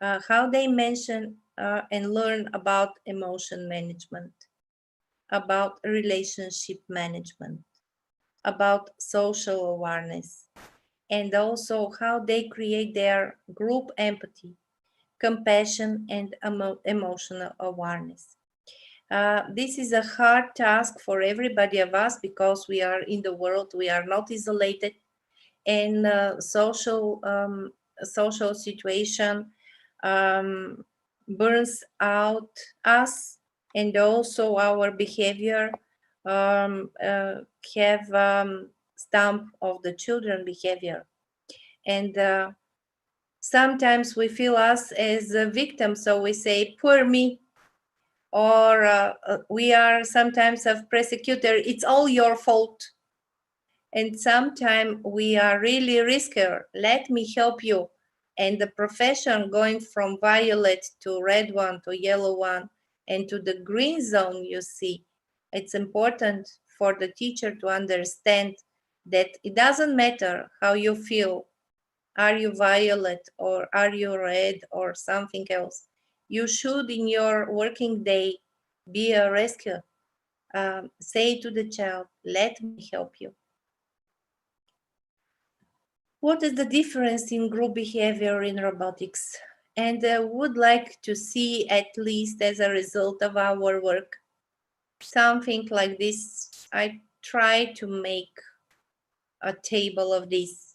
S3: how they mention and learn about emotion management, about relationship management, about social awareness, and also how they create their group empathy, compassion, and emotional awareness. This is a hard task for everybody of us, because we are in the world, we are not isolated, and social situation burns out us, and also our behavior have stamp of the children behavior. And sometimes we feel us as a victim, so we say, poor me, or we are sometimes a persecutor, it's all your fault. And sometimes we are really riskier, let me help you. And the profession going from violet to red one to yellow one and to the green zone, you see, it's important for the teacher to understand that it doesn't matter how you feel. Are you violet or are you red or something else? You should in your working day be a rescuer. Say to the child, let me help you. What is the difference in group behavior in robotics? And would like to see, at least as a result of our work, something like this. I try to make a table of this.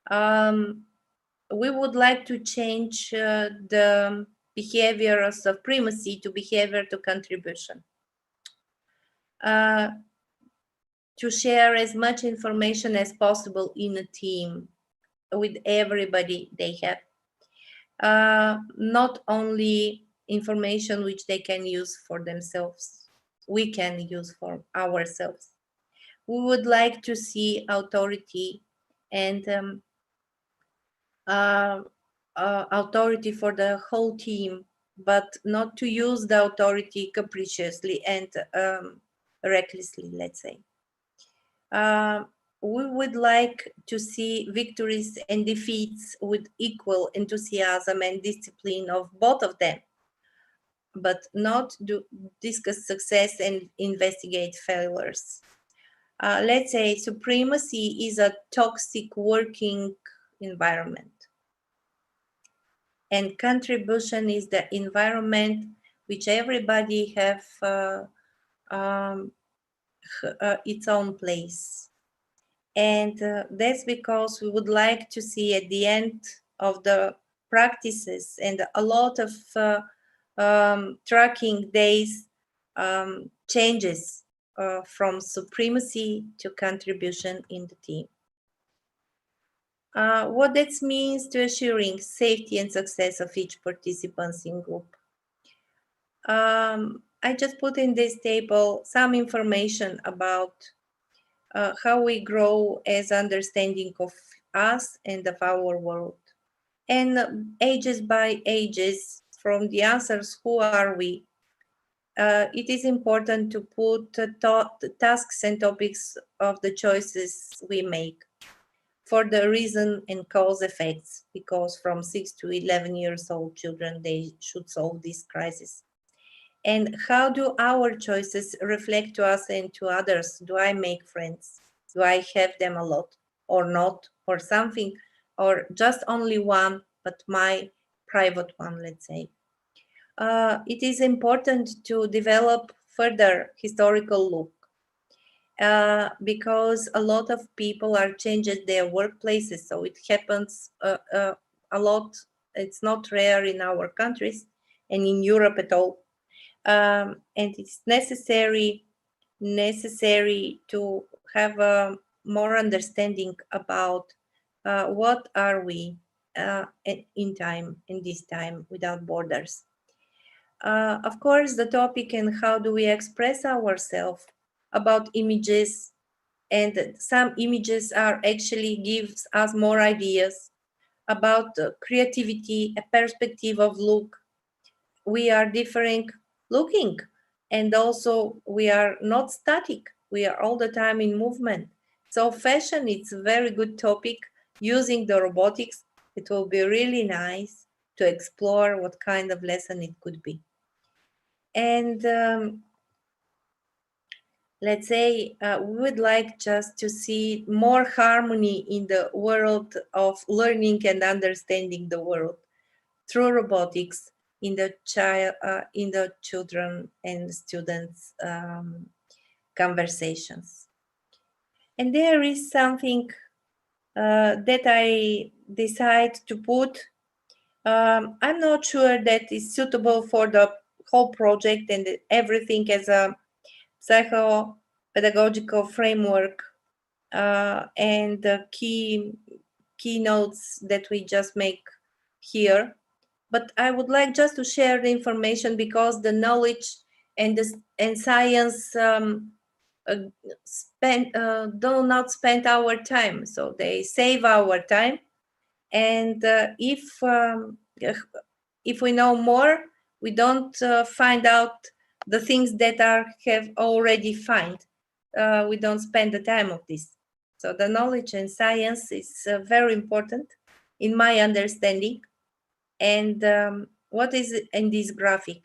S3: We would like to change the behavior of supremacy to behavior to contribution. To share as much information as possible in a team with everybody they have. Not only information which they can use for themselves, we can use for ourselves. We would like to see authority and authority for the whole team, but not to use the authority capriciously and recklessly, let's say. We would like to see victories and defeats with equal enthusiasm and discipline of both of them, but not discuss success and investigate failures. Let's say supremacy is a toxic working environment, and contribution is the environment which everybody have its own place. And that's because we would like to see at the end of the practices and a lot of tracking days changes from supremacy to contribution in the team. What that means to assuring safety and success of each participant in group. I just put in this table some information about how we grow as understanding of us and of our world. And ages by ages, from the answers, who are we? It is important to put tasks and topics of the choices we make for the reason and cause effects, because from 6 to 11 years old children, they should solve this crisis. And how do our choices reflect to us and to others? Do I make friends? Do I have them a lot or not, or something, or just only one, but my private one, let's say? It is important to develop further historical look because a lot of people are changing their workplaces. So it happens a lot. It's not rare in our countries and in Europe at all. And it's necessary to have a more understanding about what are we in this time without borders. Of course, the topic and how do we express ourselves about images, and some images are actually gives us more ideas about creativity, a perspective of look. We are different looking, and also we are not static. We are all the time in movement. So fashion, it's a very good topic. Using the robotics, it will be really nice to explore what kind of lesson it could be. And let's say we would like just to see more harmony in the world of learning and understanding the world through robotics in the children and students conversations. And there is something that I decide to put. I'm not sure that is suitable for the whole project and everything as a psycho-pedagogical framework. and the keynotes that we just make here. But I would like just to share the information because the knowledge and science do not spend our time, so they save our time. And if we know more, we don't find out the things that have already found. We don't spend the time of this. So the knowledge and science is very important in my understanding. And what is in this graphic?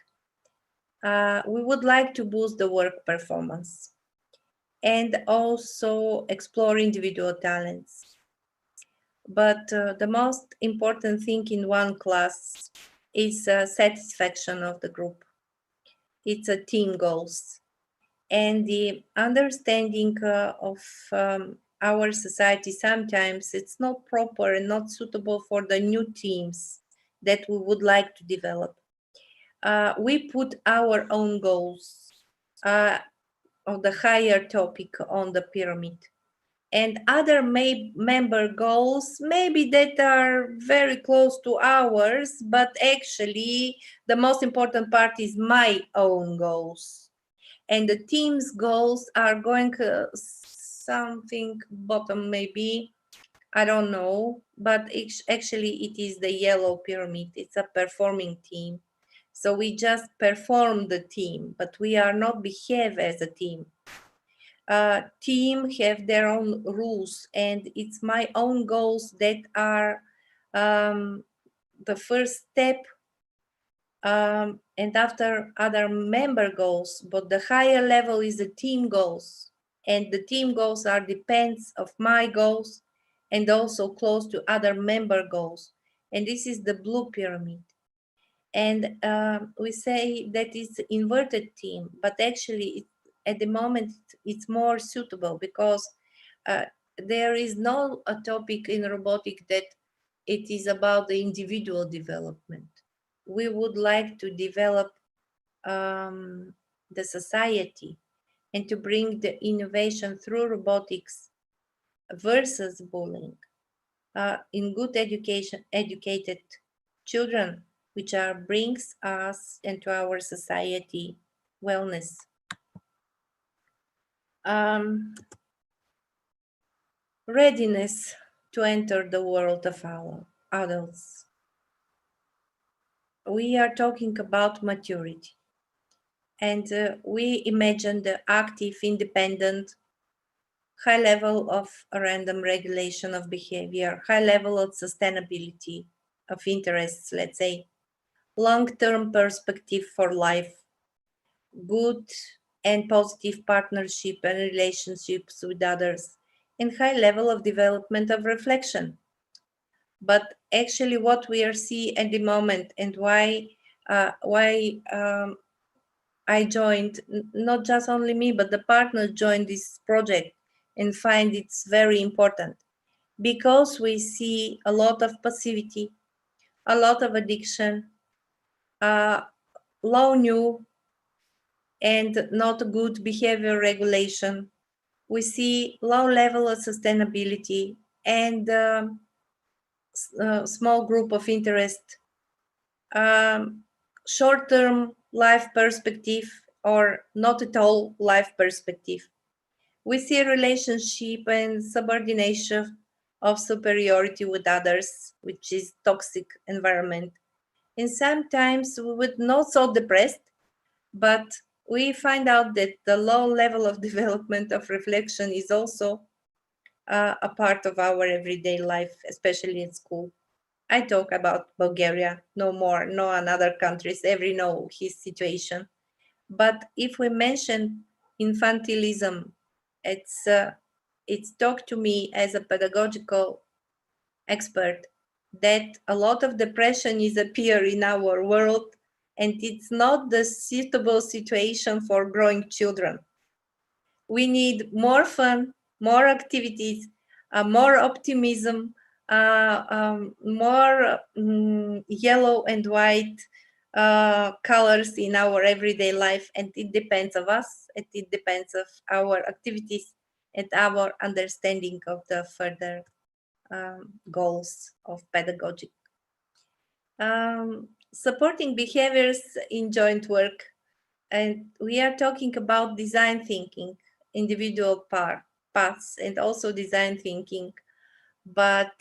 S3: We would like to boost the work performance and also explore individual talents. But the most important thing in one class is satisfaction of the group. It's a team goals. And the understanding of our society, sometimes it's not proper and not suitable for the new teams that we would like to develop. We put our own goals of the higher topic on the pyramid, and other member goals maybe that are very close to ours, but actually the most important part is my own goals, and the team's goals are going something bottom maybe, I don't know, but actually it is the yellow pyramid. It's a performing team. So we just perform the team, but we are not behave as a team. Team have their own rules, and it's my own goals that are the first step, and after other member goals, but the higher level is the team goals, and the team goals are depends of my goals and also close to other member goals, and this is the blue pyramid. And we say that it's inverted team, but actually at the moment it's more suitable because there is no a topic in robotic that it is about the individual development. We would like to develop the society and to bring the innovation through robotics versus bullying in good educated children, which brings us into our society wellness. Readiness to enter the world of our adults. We are talking about maturity, and we imagine the active, independent, high level of random regulation of behavior, high level of sustainability of interests, let's say, long-term perspective for life, good and positive partnership and relationships with others, and high level of development of reflection. But actually what we are seeing at the moment, and why I joined, not just only me, but the partners joined this project and find it's very important, because we see a lot of passivity, a lot of addiction, low new and not good behavior regulation. We see low level of sustainability and small group of interest, short-term life perspective or not at all life perspective. We see relationship and subordination of superiority with others, which is toxic environment. And sometimes we would not so depressed, but we find out that the low level of development of reflection is also a part of our everyday life, especially in school. I talk about Bulgaria, no more, no another countries, every know his situation. But if we mention infantilism, it's talked to me as a pedagogical expert that a lot of depression is appear in our world, and it's not the suitable situation for growing children. We need more fun, more activities, more optimism, more yellow and white colors in our everyday life, and it depends of us, and it depends of our activities and our understanding of the further goals of pedagogy. Supporting behaviors in joint work. And we are talking about design thinking, individual paths, and also design thinking, but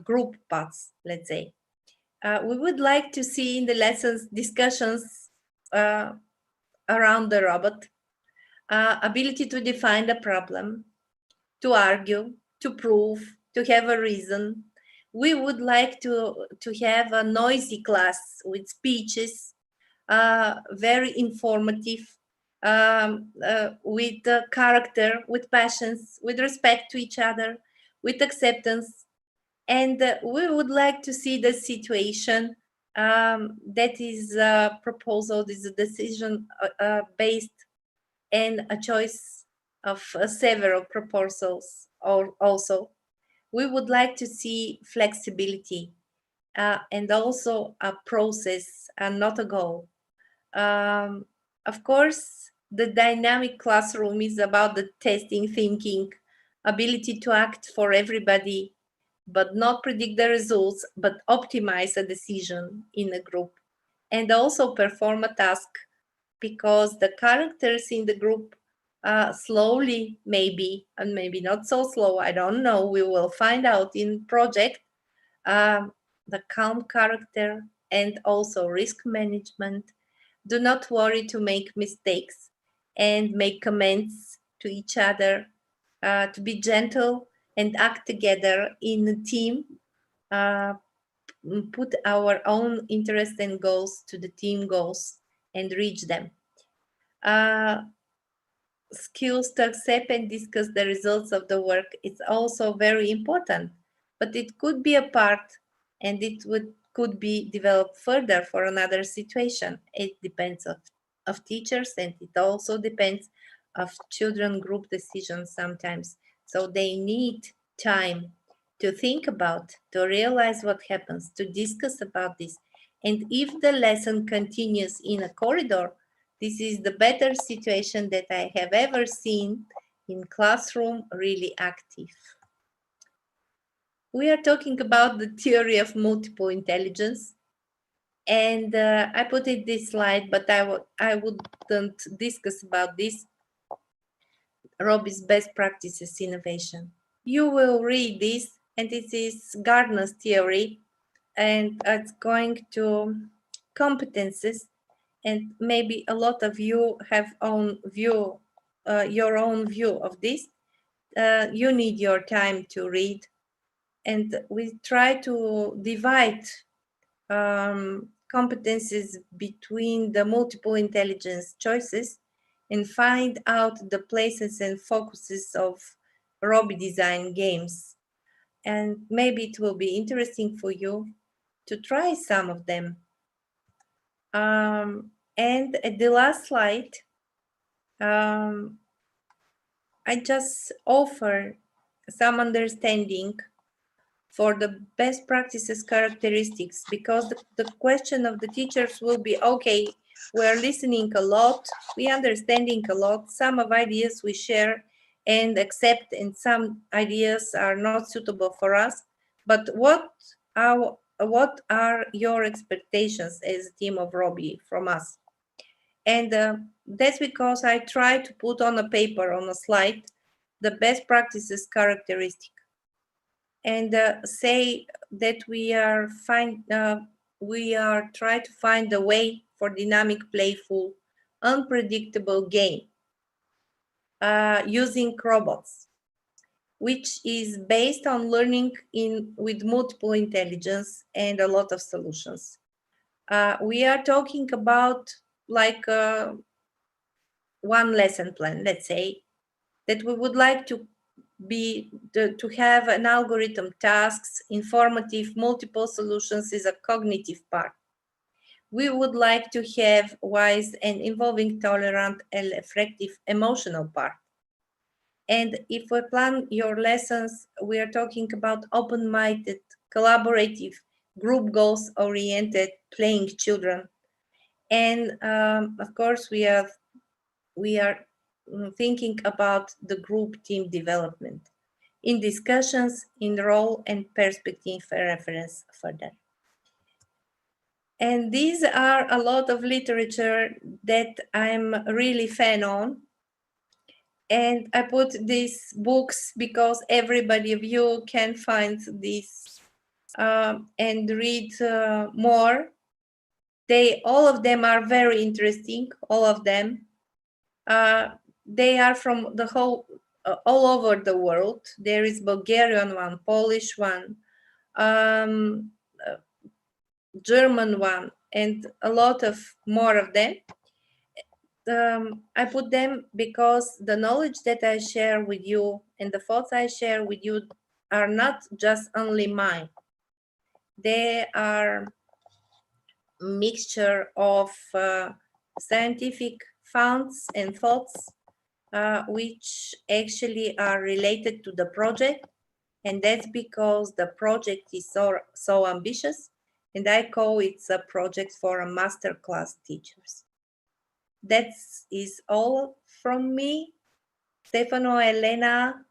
S3: group paths, let's say. We would like to see in the lessons discussions around the robot, ability to define the problem, to argue, to prove, to have a reason. We would like to have a noisy class with speeches, very informative, with character, with passions, with respect to each other, with acceptance. And we would like to see the situation that is a proposal, is a decision based and a choice of several proposals. Or also, we would like to see flexibility and also a process and not a goal. Of course, the dynamic classroom is about the testing thinking, ability to act for everybody, but not predict the results, but optimize a decision in a group, and also perform a task, because the characters in the group slowly, maybe, and maybe not so slow, I don't know, we will find out in project, the calm character and also risk management. Do not worry to make mistakes and make comments to each other, to be gentle and act together in a team, put our own interests and goals to the team goals and reach them. Skills to accept and discuss the results of the work is also very important, but it could be a part and it could be developed further for another situation. It depends of teachers, and it also depends of children group decisions sometimes. So they need time to think about, to realize what happens, to discuss about this. And if the lesson continues in a corridor, this is the better situation that I have ever seen in classroom, really active. We are talking about the theory of multiple intelligence. And I put it this slide, but I wouldn't discuss about this. Roby's best practices innovation. You will read this, and it is Gardner's theory, and it's going to competences. And maybe a lot of you have your own view of this. You need your time to read, and we try to divide competencies between the multiple intelligence choices and find out the places and focuses of Roby design games. And maybe it will be interesting for you to try some of them. And at the last slide, I just offer some understanding for the best practices characteristics, because the question of the teachers will be, okay, we're listening a lot, we understanding a lot, some of ideas we share and accept, and some ideas are not suitable for us, but what are your expectations as a team of Roby from us? And that's because I try to put on a paper, on a slide, the best practices characteristic, and say that we are trying to find a way for dynamic, playful, unpredictable game using robots, which is based on learning with multiple intelligence and a lot of solutions. We are talking about like one lesson plan, let's say, that we would like to have an algorithm, tasks, informative, multiple solutions is a cognitive part. We would like to have wise and involving, tolerant and effective emotional part. And if we plan your lessons, we are talking about open-minded, collaborative, group goals oriented, playing children. And of course, we are thinking about the group team development in discussions, in role and perspective reference further. And these are a lot of literature that I'm really fan on. And I put these books because everybody of you can find these and read more. All of them are very interesting, all of them. They are from the whole, all over the world. There is Bulgarian one, Polish one, German one, and a lot of more of them. I put them because the knowledge that I share with you and the thoughts I share with you are not just only mine. They are a mixture of scientific facts and thoughts which actually are related to the project. And that's because the project is so ambitious. And I call it a project for a masterclass teachers. That is all from me, Stefano, Elena,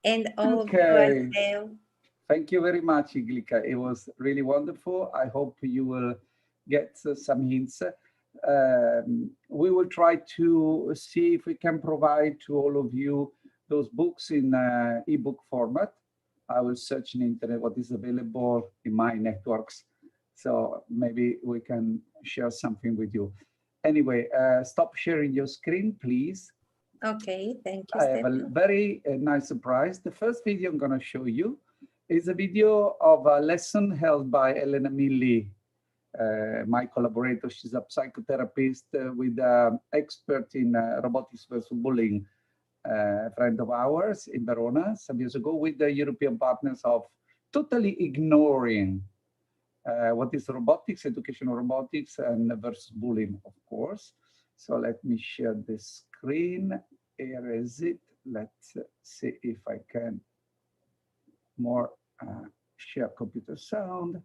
S3: and all of you as well.
S1: Thank you very much, Iglika. It was really wonderful. I hope you will get some hints. We will try to see if we can provide to all of you those books in ebook format. I will search in the internet what is available in my networks. So maybe we can share something with you. Anyway, stop sharing your screen, please.
S3: Okay, thank you,
S1: I have a very nice surprise. The first video I'm going to show you is a video of a lesson held by Elena Milli, my collaborator. She's a psychotherapist with expert in robotics versus bullying, friend of ours in Verona some years ago, with the European partners of totally ignoring what is robotics, educational robotics, and versus bullying, of course. So let me share the screen. Here is it. Let's see if I can more share computer sound.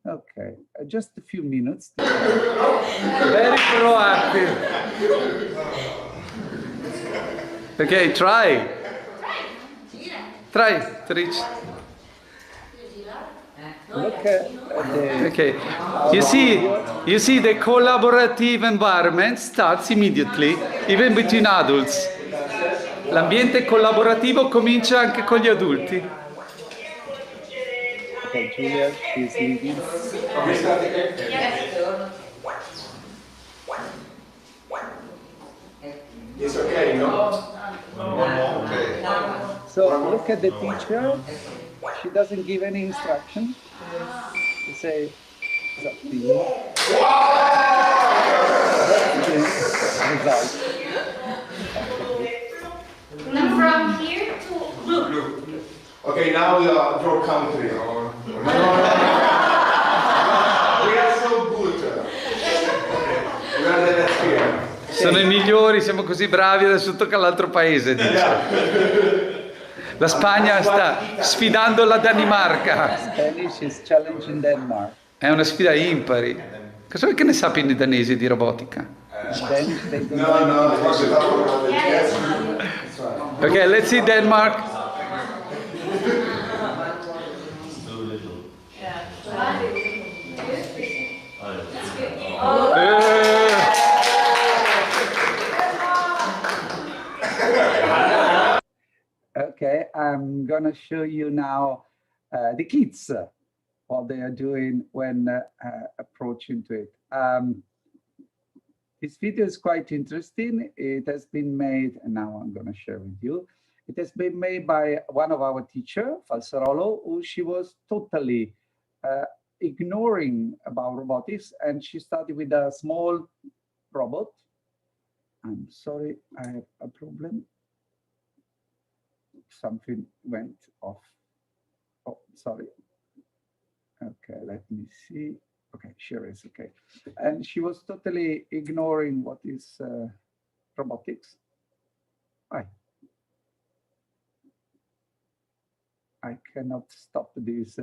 S1: Okay, just a few minutes. Very proactive. Okay, try to reach. Look at the,
S4: okay. You see the collaborative environment starts immediately, even between adults. L'ambiente collaborativo comincia anche con gli adulti.
S1: Okay, Julia, she's leaving.
S5: It's okay, no? Okay.
S1: So look at the teacher. She doesn't give any instruction. She say, it's up to you. Result.
S6: From here to
S5: Blue. Okay, now we are draw country. No. We are so good. We are the best here.
S4: Sono i migliori, siamo così bravi, adesso tocca all'altro paese, dice. La Spagna sta sfidando la Danimarca.
S1: Spanish is challenging Denmark.
S4: È una sfida impari. Cosa vuoi che ne sappiano i danesi di robotica?
S5: No,
S4: Okay, let's see Denmark.
S1: Okay, I'm gonna show you now the kids, what they are doing when approaching to it. This video is quite interesting. It has been made, and now I'm gonna share with you. It has been made by one of our teacher, Falserolo, who she was totally ignoring about robotics, and she started with a small robot. I'm sorry, I have a problem. Something went off. Oh, sorry. Okay, let me see. Okay, sure is okay. And she was totally ignoring what is robotics. I cannot stop this.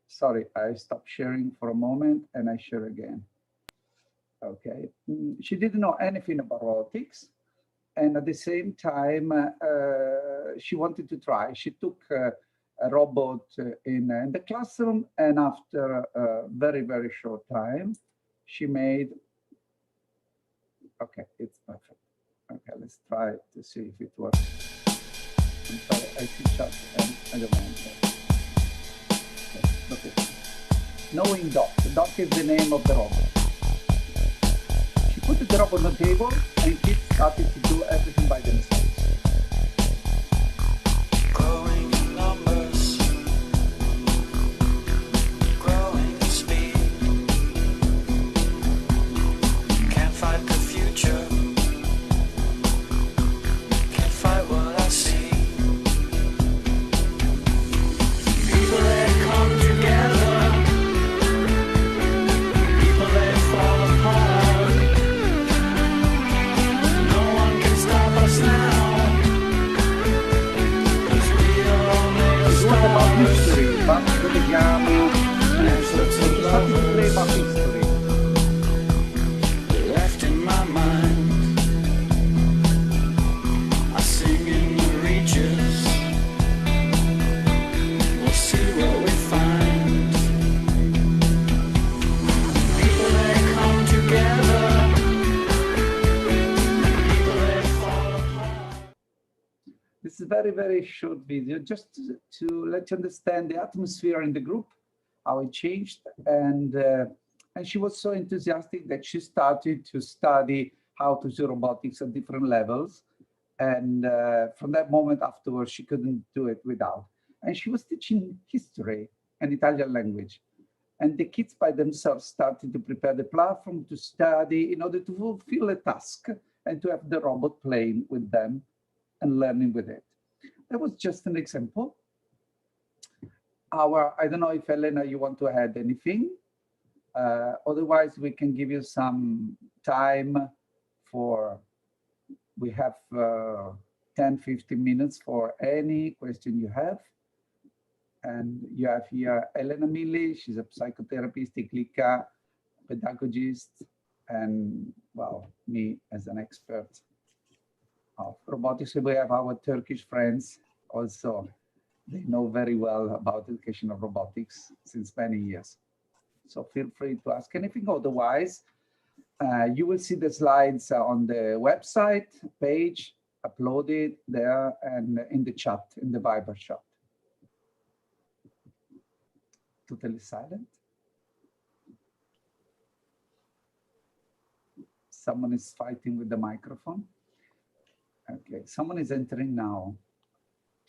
S1: Sorry, I stopped sharing for a moment and I share again. Okay, she didn't know anything about robotics. And at the same time, she wanted to try. She took a robot in the classroom, and after a very, very short time, she made, okay, it's perfect. Okay, let's try to see if it works. I'm sorry, I see chat and I don't want that. Okay. Knowing Doc. Doc is the name of the robot. She put the robot on the table and kids started to do everything by themselves.
S7: Growing in numbers, growing in speed. Can't fight the future, can't fight what I see. People that come together, people that fall apart. No one can stop us now.
S1: It's all about history, about the legame, sono stati play about history.
S7: Left in my mind, I sing in the reaches. We'll see what we find. People that come together, people that fall apart.
S1: This is a very, very short video, just to let you understand the atmosphere in the group, how it changed. And she was so enthusiastic that she started to study how to do robotics at different levels. And from that moment afterwards, she couldn't do it without. And she was teaching history and Italian language. And the kids by themselves started to prepare the platform to study in order to fulfill a task and to have the robot playing with them and learning with it. That was just an example. I don't know if Elena, you want to add anything? Otherwise, we can give you some time for, we have 10, 15 minutes for any question you have. And you have here Elena Milli, she's a psychotherapist, a clicker, pedagogist, and well, me as an expert of robotics. We have our Turkish friends also. They know very well about education of robotics since many years. So feel free to ask anything. Otherwise, you will see the slides on the website page, uploaded there and in the chat, in the Viber chat. Totally silent. Someone is fighting with the microphone. Okay, someone is entering now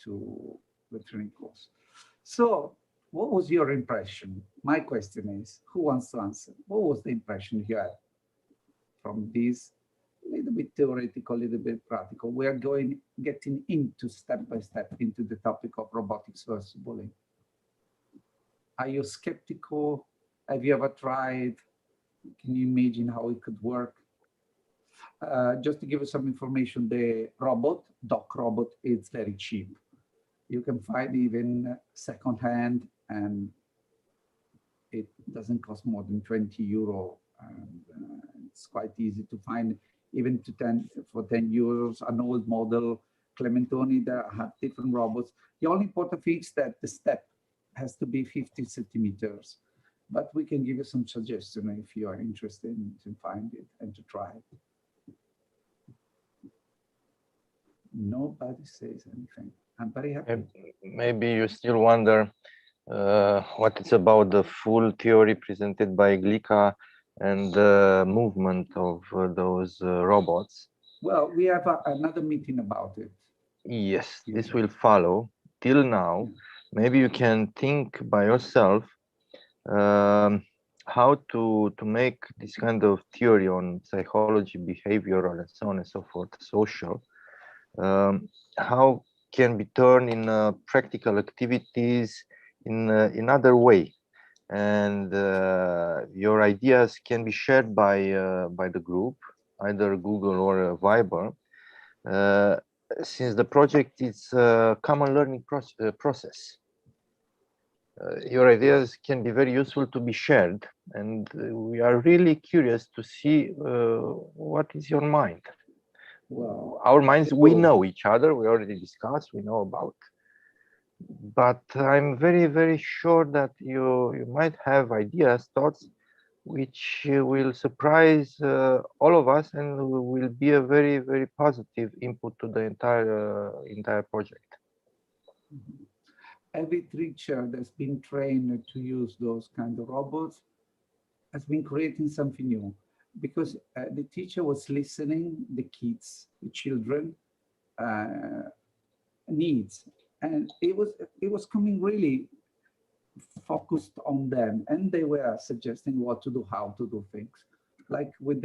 S1: to the training course. So what was your impression? My question is, who wants to answer? What was the impression you had from this? A little bit theoretical, a little bit practical. We are getting into step by step into the topic of robotics versus bullying. Are you skeptical? Have you ever tried? Can you imagine how it could work? Just to give you some information, the robot, Doc robot, is very cheap. You can find even secondhand, and it doesn't cost more than 20 euro. And it's quite easy to find, even for 10 euros, an old model Clementoni that have different robots. The only important thing is that the step has to be 50 centimeters. But we can give you some suggestion if you are interested to find it and to try it. Nobody says anything. I'm very happy.
S8: Maybe you still wonder what it's about the full theory presented by Glica and the movement of those robots.
S1: Well, we have another meeting about it.
S8: Yes, this will follow. Till now, maybe you can think by yourself how to make this kind of theory on psychology, behavioral, and so on and so forth, social, how can be turned in practical activities in other way, and your ideas can be shared by the group, either Google or Viber, since the project is a common learning process. Your ideas can be very useful to be shared, and we are really curious to see what is your mind.
S1: Wow.
S8: our minds, we
S1: Cool.
S8: know each other, we already discussed, we know about. But I'm very, very sure that you might have ideas, thoughts, which will surprise all of us and will be a very, very positive input to the entire project.
S1: Every teacher that's been trained to use those kind of robots has been creating something new, because the teacher was listening the kids, the children needs, and it was coming really focused on them, and they were suggesting what to do, how to do things. Like with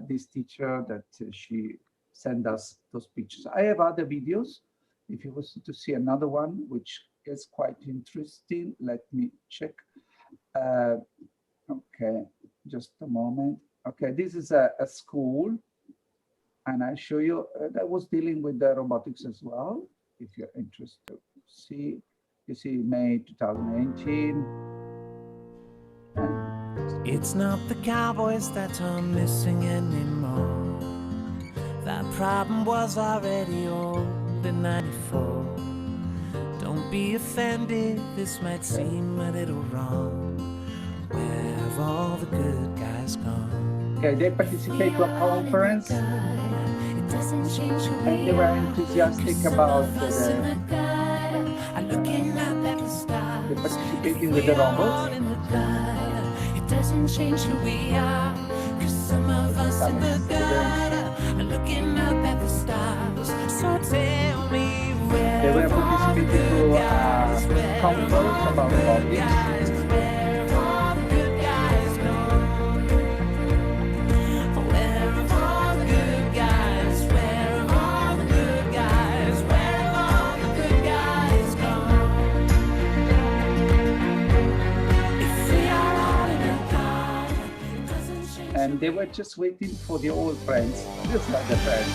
S1: this teacher that she sent us those pictures. I have other videos. If you was to see another one, which is quite interesting, let me check. Okay, just a moment. Okay, this is a school, and I show you that was dealing with the robotics as well. If you're interested to see, you see May 2018.
S9: It's not the cowboys that are missing anymore. That problem was already old in '94. Don't be offended, this might seem a little wrong. Where have all the good guys gone?
S1: Okay, they participate to a conference, and they were enthusiastic about the participating with the robots.
S9: It doesn't change who we are, 'cause some of us in the gut are looking up at the stars. So tell me where
S1: they were participating to a conference about robotics. And they were just waiting for the old friends, just like the friends.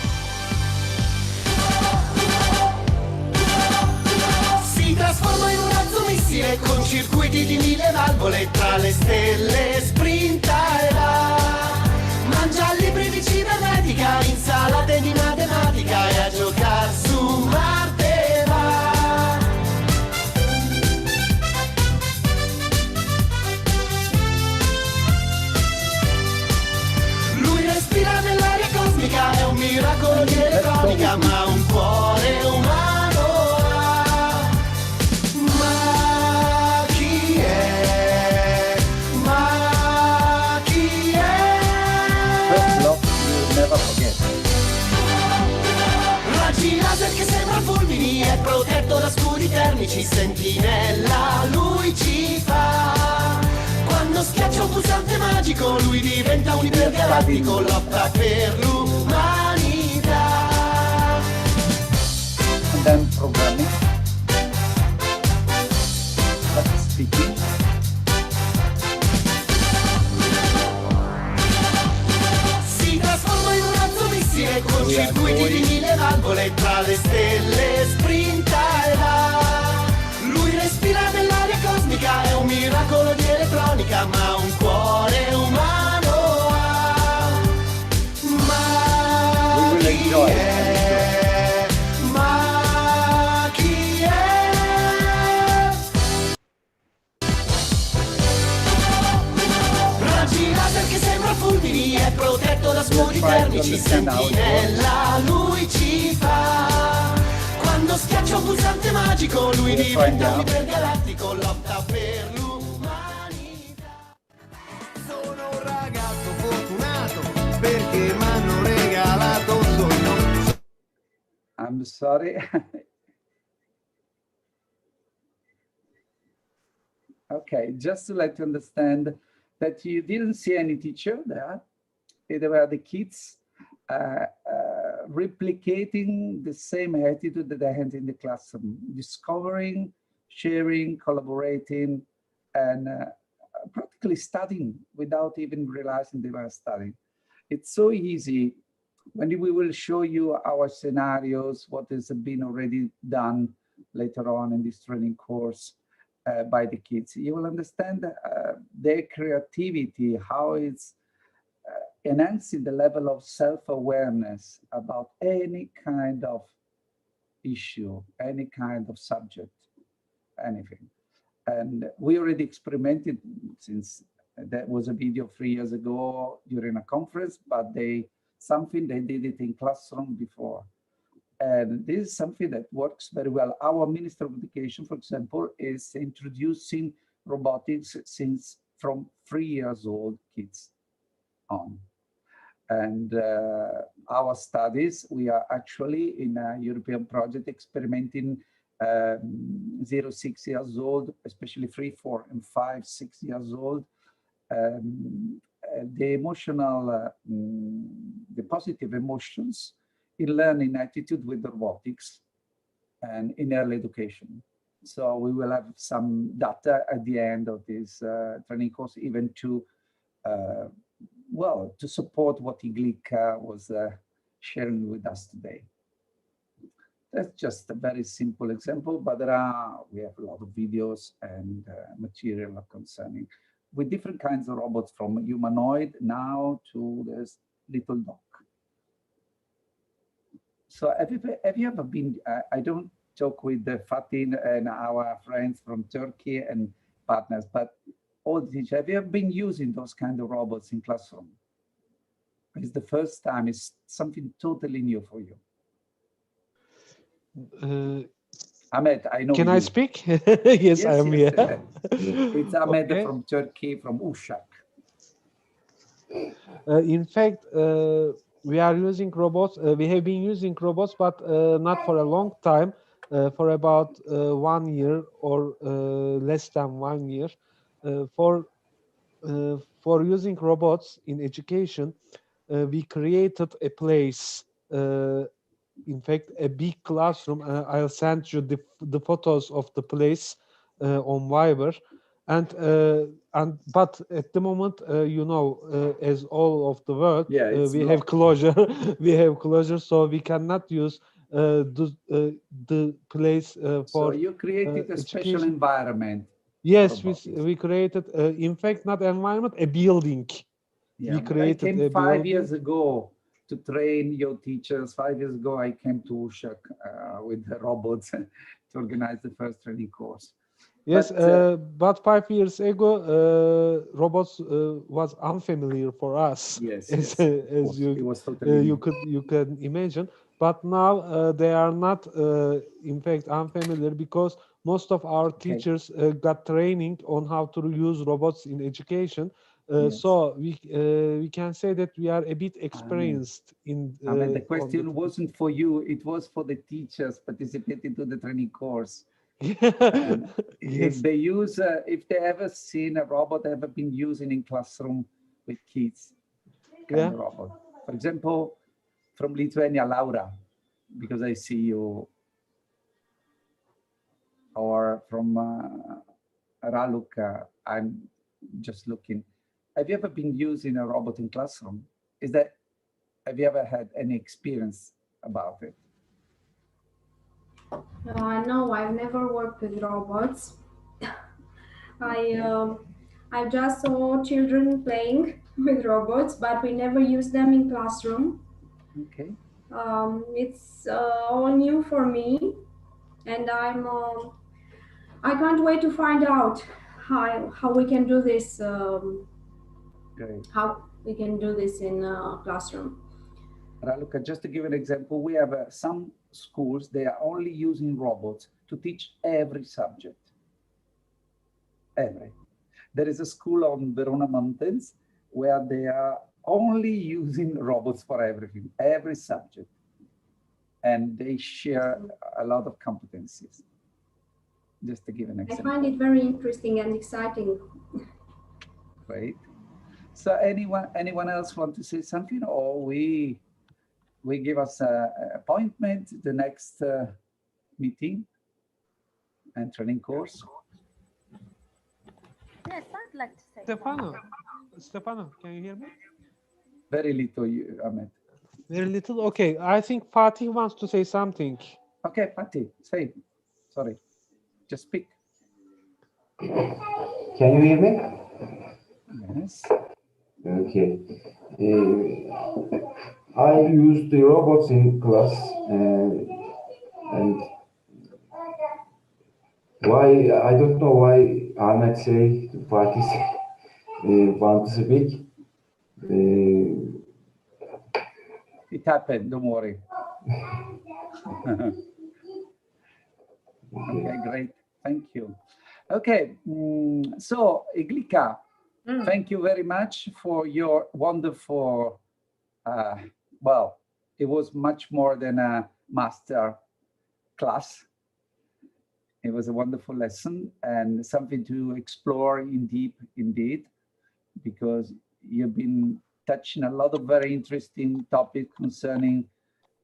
S10: Si trasforma in un razzo missile con circuiti di 1000 valvole, tra le stelle sprinta e va. Mangia libri di cibernetica, insalate di matematica e a giocare su Marte va. È un miracolo di elettronica, ma un cuore umano ha. Ma chi è? Ma chi è?
S1: First love you'll never forget.
S10: Raggi laser che sembra fulmini, è protetto da scudi termici, sentinella lui ci fa. Quando schiaccia un pulsante magico, lui diventa un ipergalattico, lotta per l'umanità.
S1: And then programming, speaking.
S10: Si trasforma in un razzo missile con circuiti di 1000 valvole, tra le stelle sprinta e va. Lui respira nell'aria cosmica, è un miracolo di elettronica, ma un cuore umano ha. Ma chi è? Ma chi è? Raggi laser che sembra fulmini, è protetto da scudi termici, sentinella lui ci fa. Quando schiaccia un pulsante magico, lui diventa un ipergalattico, lotta per l'umanità.
S5: Sono un ragazzo fortunato perché m'hanno regalato un sogno.
S1: I'm sorry. Okay, just to let you understand that you didn't see any teacher there. They were the kids replicating the same attitude that they had in the classroom, discovering, sharing, collaborating, and practically studying without even realizing they were studying. It's so easy. When we will show you our scenarios, what has been already done later on in this training course by the kids, you will understand their creativity, how it's enhancing the level of self-awareness about any kind of issue, any kind of subject, anything. And we already experimented, since that was a video 3 years ago during a conference, but they did it in classroom before. And this is something that works very well. Our Minister of Education, for example, is introducing robotics from 3 years old kids on. And our studies, we are actually in a European project experimenting 0-6 years old, especially 3, 4, and 5, 6 years old. The emotional, the positive emotions in learning attitude with robotics and in early education. So we will have some data at the end of this training course, even to well, to support what Iglika was sharing with us today. That's just a very simple example, but we have a lot of videos and material concerning with different kinds of robots, from humanoid now to this little dog. So have you ever been, I don't talk with Fatin and our friends from Turkey and partners, but all the teachers, have you ever been using those kind of robots in classroom? It's the first time, it's something totally new for you. Ahmed, I know
S11: Can
S1: you.
S11: I speak? Yes, I am here.
S1: It's Ahmed
S11: Okay.
S1: from Turkey, from Uşak.
S11: In fact, we are using robots. We have been using robots, but not for a long time, for about 1 year or less than 1 year. For using robots in education, we created a place. In fact, a big classroom. I'll send you the photos of the place on Viber. But at the moment, you know, as all of the world, we have closure. We have closure, so we cannot use the place for.
S1: So you created a special environment.
S11: Yes, we created, in fact, not environment, a building.
S1: Yeah,
S11: we created
S1: I came
S11: a
S1: 5
S11: building.
S1: years ago to train your teachers. 5 years ago, I came to Uşak with the robots to organize the first training course.
S11: Yes, but 5 years ago, robots was unfamiliar for us.
S1: Yes,
S11: as
S1: it was totally
S11: you can imagine. But now they are not, in fact, unfamiliar, because most of our teachers got training on how to use robots in education. So we can say that we are a bit experienced in.
S1: I mean, the question wasn't for you; it was for the teachers participating to the training course. If they use, if they ever seen a robot ever been using in classroom with kids, kind of robot. For example, from Lithuania, Laura, because I see you, or from Raluca, I'm just looking. Have you ever been using a robot in classroom? Have you ever had any experience about it?
S6: No, I've never worked with robots. I just saw children playing with robots, but we never use them in classroom.
S1: Okay.
S6: It's all new for me, and I can't wait to find out how we can do this.
S1: Great.
S6: How we can do this in classroom.
S1: Raluca, just to give an example, we have some schools, they are only using robots to teach every subject. Every. There is a school on Verona Mountains where they are only using robots for everything, every subject. And they share a lot of competencies. Just to give an example.
S6: I find it very interesting and exciting.
S1: Great. So anyone else want to say something, or we give us an appointment, the next meeting and training course?
S12: Yes, I'd like to say
S11: Stefano, can you hear me?
S1: Very little, Ahmed.
S11: Very little? Okay, I think Fatih wants to say something.
S1: Okay, Fatih, say. Sorry, just speak.
S13: Can you hear me?
S1: Yes.
S12: Okay. I used the robots in class, and why I don't know why Ahmed say to participate, want to speak.
S1: It happened, don't worry. Okay, great. Thank you. Okay, so Iglika, thank you very much for your wonderful, well, it was much more than a master class. It was a wonderful lesson and something to explore in deep indeed, because you've been touching a lot of very interesting topics concerning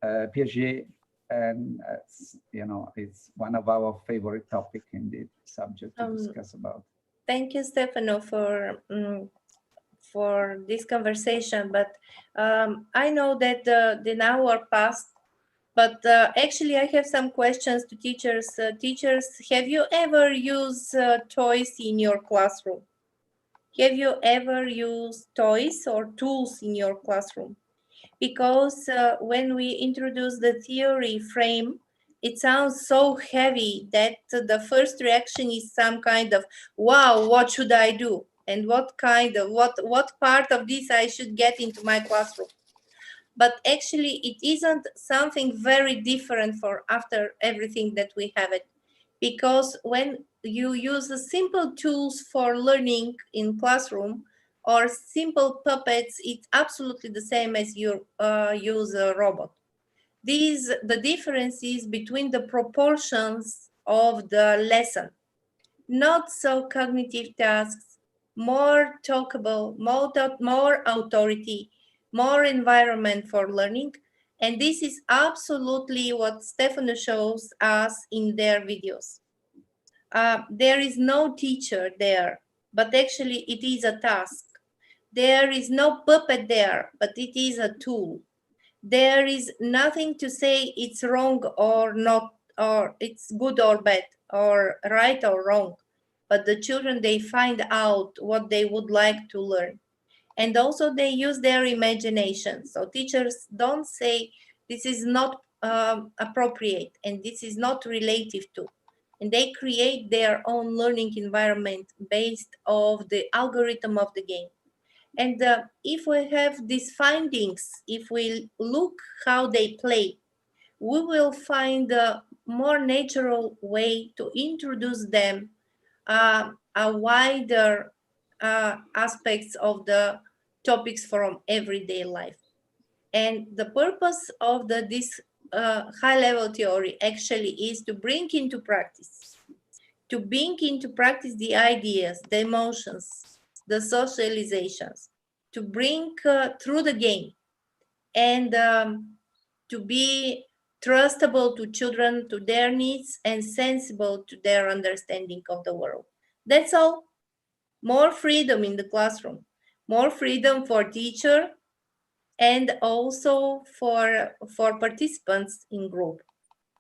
S1: Piaget, and you know, it's one of our favorite topic indeed, subject to discuss about.
S3: Thank you, Stefano, for this conversation. But I know that the hour passed, but actually I have some questions to teachers. Teachers, have you ever used toys in your classroom? Have you ever used toys or tools in your classroom? Because when we introduce the theory frame, it sounds so heavy that the first reaction is some kind of, wow, what should I do? And what part of this I should get into my classroom? But actually it isn't something very different for after everything that we have it. Because when you use the simple tools for learning in classroom or simple puppets, it's absolutely the same as you use a robot. The difference is between the proportions of the lesson. Not so cognitive tasks, more talkable, more authority, more environment for learning. And this is absolutely what Stefano shows us in their videos. There is no teacher there, but actually it is a task. There is no puppet there, but it is a tool. There is nothing to say it's wrong or not, or it's good or bad, or right or wrong. But the children, they find out what they would like to learn. And also they use their imagination. So teachers don't say this is not appropriate and this is not relative to. And they create their own learning environment based of the algorithm of the game. And if we have these findings, if we look how they play, we will find a more natural way to introduce them a wider aspects of the topics from everyday life. And the purpose of this high-level theory actually is to bring into practice the ideas, the emotions, the socializations, to bring through the game, and to be trustable to children, to their needs, and sensible to their understanding of the world. That's all. More freedom in the classroom, more freedom for teacher, and also for participants in group.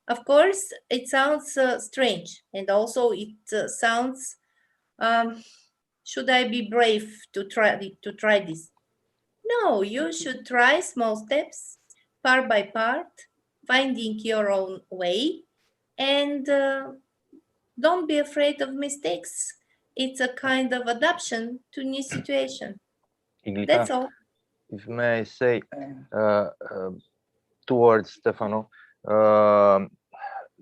S3: Of course, it sounds strange, and also it sounds, should I be brave to try this? No, you should try small steps, part by part, finding your own way, and don't be afraid of mistakes. It's a kind of adaptation to new situation.
S8: Iglica,
S3: That's all.
S8: if may I say, towards Stefano, the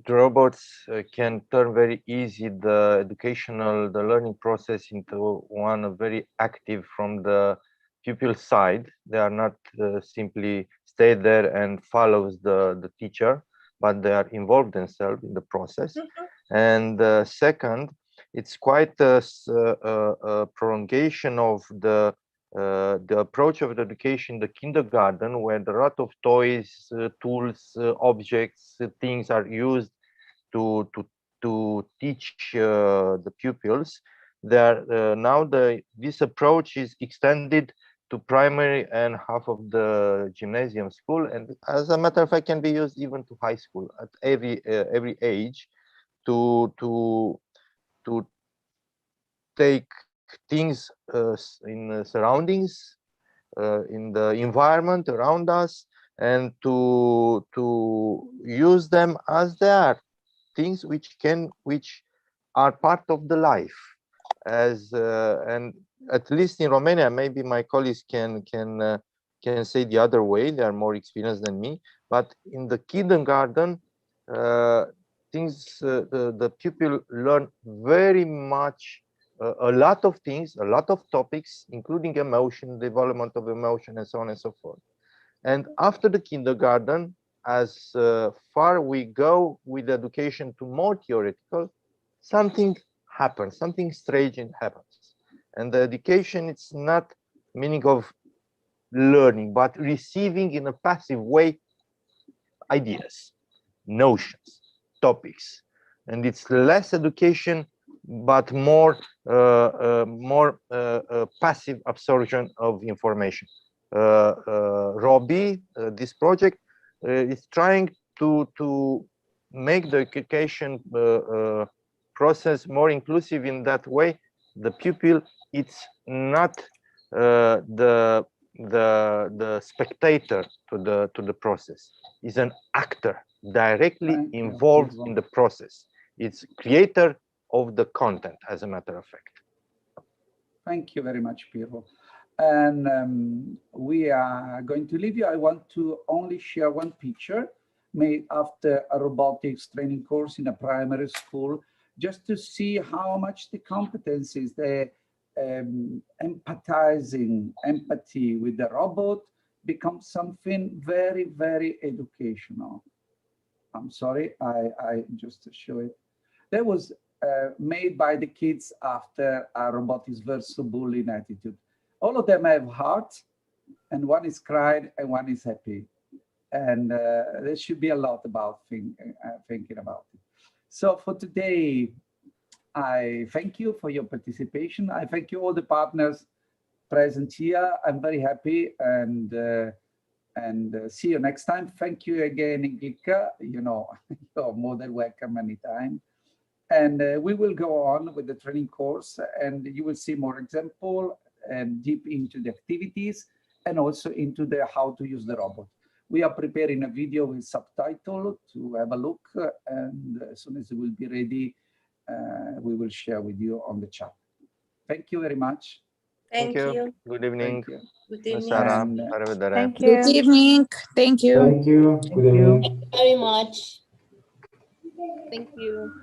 S8: robots can turn very easy the learning process into one very active from the pupil side. They are not simply stay there and follows the teacher, but they are involved themselves in the process. And second, it's quite a prolongation of the approach of the education in the kindergarten, where a lot of toys, tools, objects, things are used to teach the pupils. Now this approach is extended to primary and half of the gymnasium school, and as a matter of fact can be used even to high school at every age, to take things in surroundings in the environment around us, and to use them as they are, things which are part of the life. As and at least in Romania, maybe my colleagues can say the other way. They are more experienced than me. But in the kindergarten, the pupil learn very much, a lot of things, a lot of topics, including emotion, development of emotion, and so on and so forth. And after the kindergarten, as far we go with education to more theoretical, something happens, something strange happens. And the education, it's not meaning of learning, but receiving in a passive way ideas, notions, topics. And it's less education, but more passive absorption of information. Roby, this project is trying to make the education process more inclusive in that way. The pupil, it's not the spectator to the process. Is an actor directly involved in the process. It's creator of the content, as a matter of fact.
S1: Thank you very much, Piero. And we are going to leave you. I want to only share one picture made after a robotics training course in a primary school, just to see how much the competencies, the empathy with the robot becomes something very, very educational. I'm sorry, I just show it. That was made by the kids after a robotics versus bullying attitude. All of them have heart, and one is crying and one is happy. And there should be a lot about thinking about it. So for today, I thank you for your participation. I thank you all the partners present here. I'm very happy, and see you next time. Thank you again, Ingika. You know, you're more than welcome anytime. And we will go on with the training course, and you will see more example and deep into the activities, and also into the how to use the robot. We are preparing a video with subtitle to have a look, and as soon as it will be ready, we will share with you on the chat. Thank you very much.
S3: Thank you.
S8: Good evening.
S1: Thank you.
S3: Good evening.
S2: Thank you.
S13: Good evening. Thank you.
S12: Thank you. Good evening.
S14: Very much. Thank you.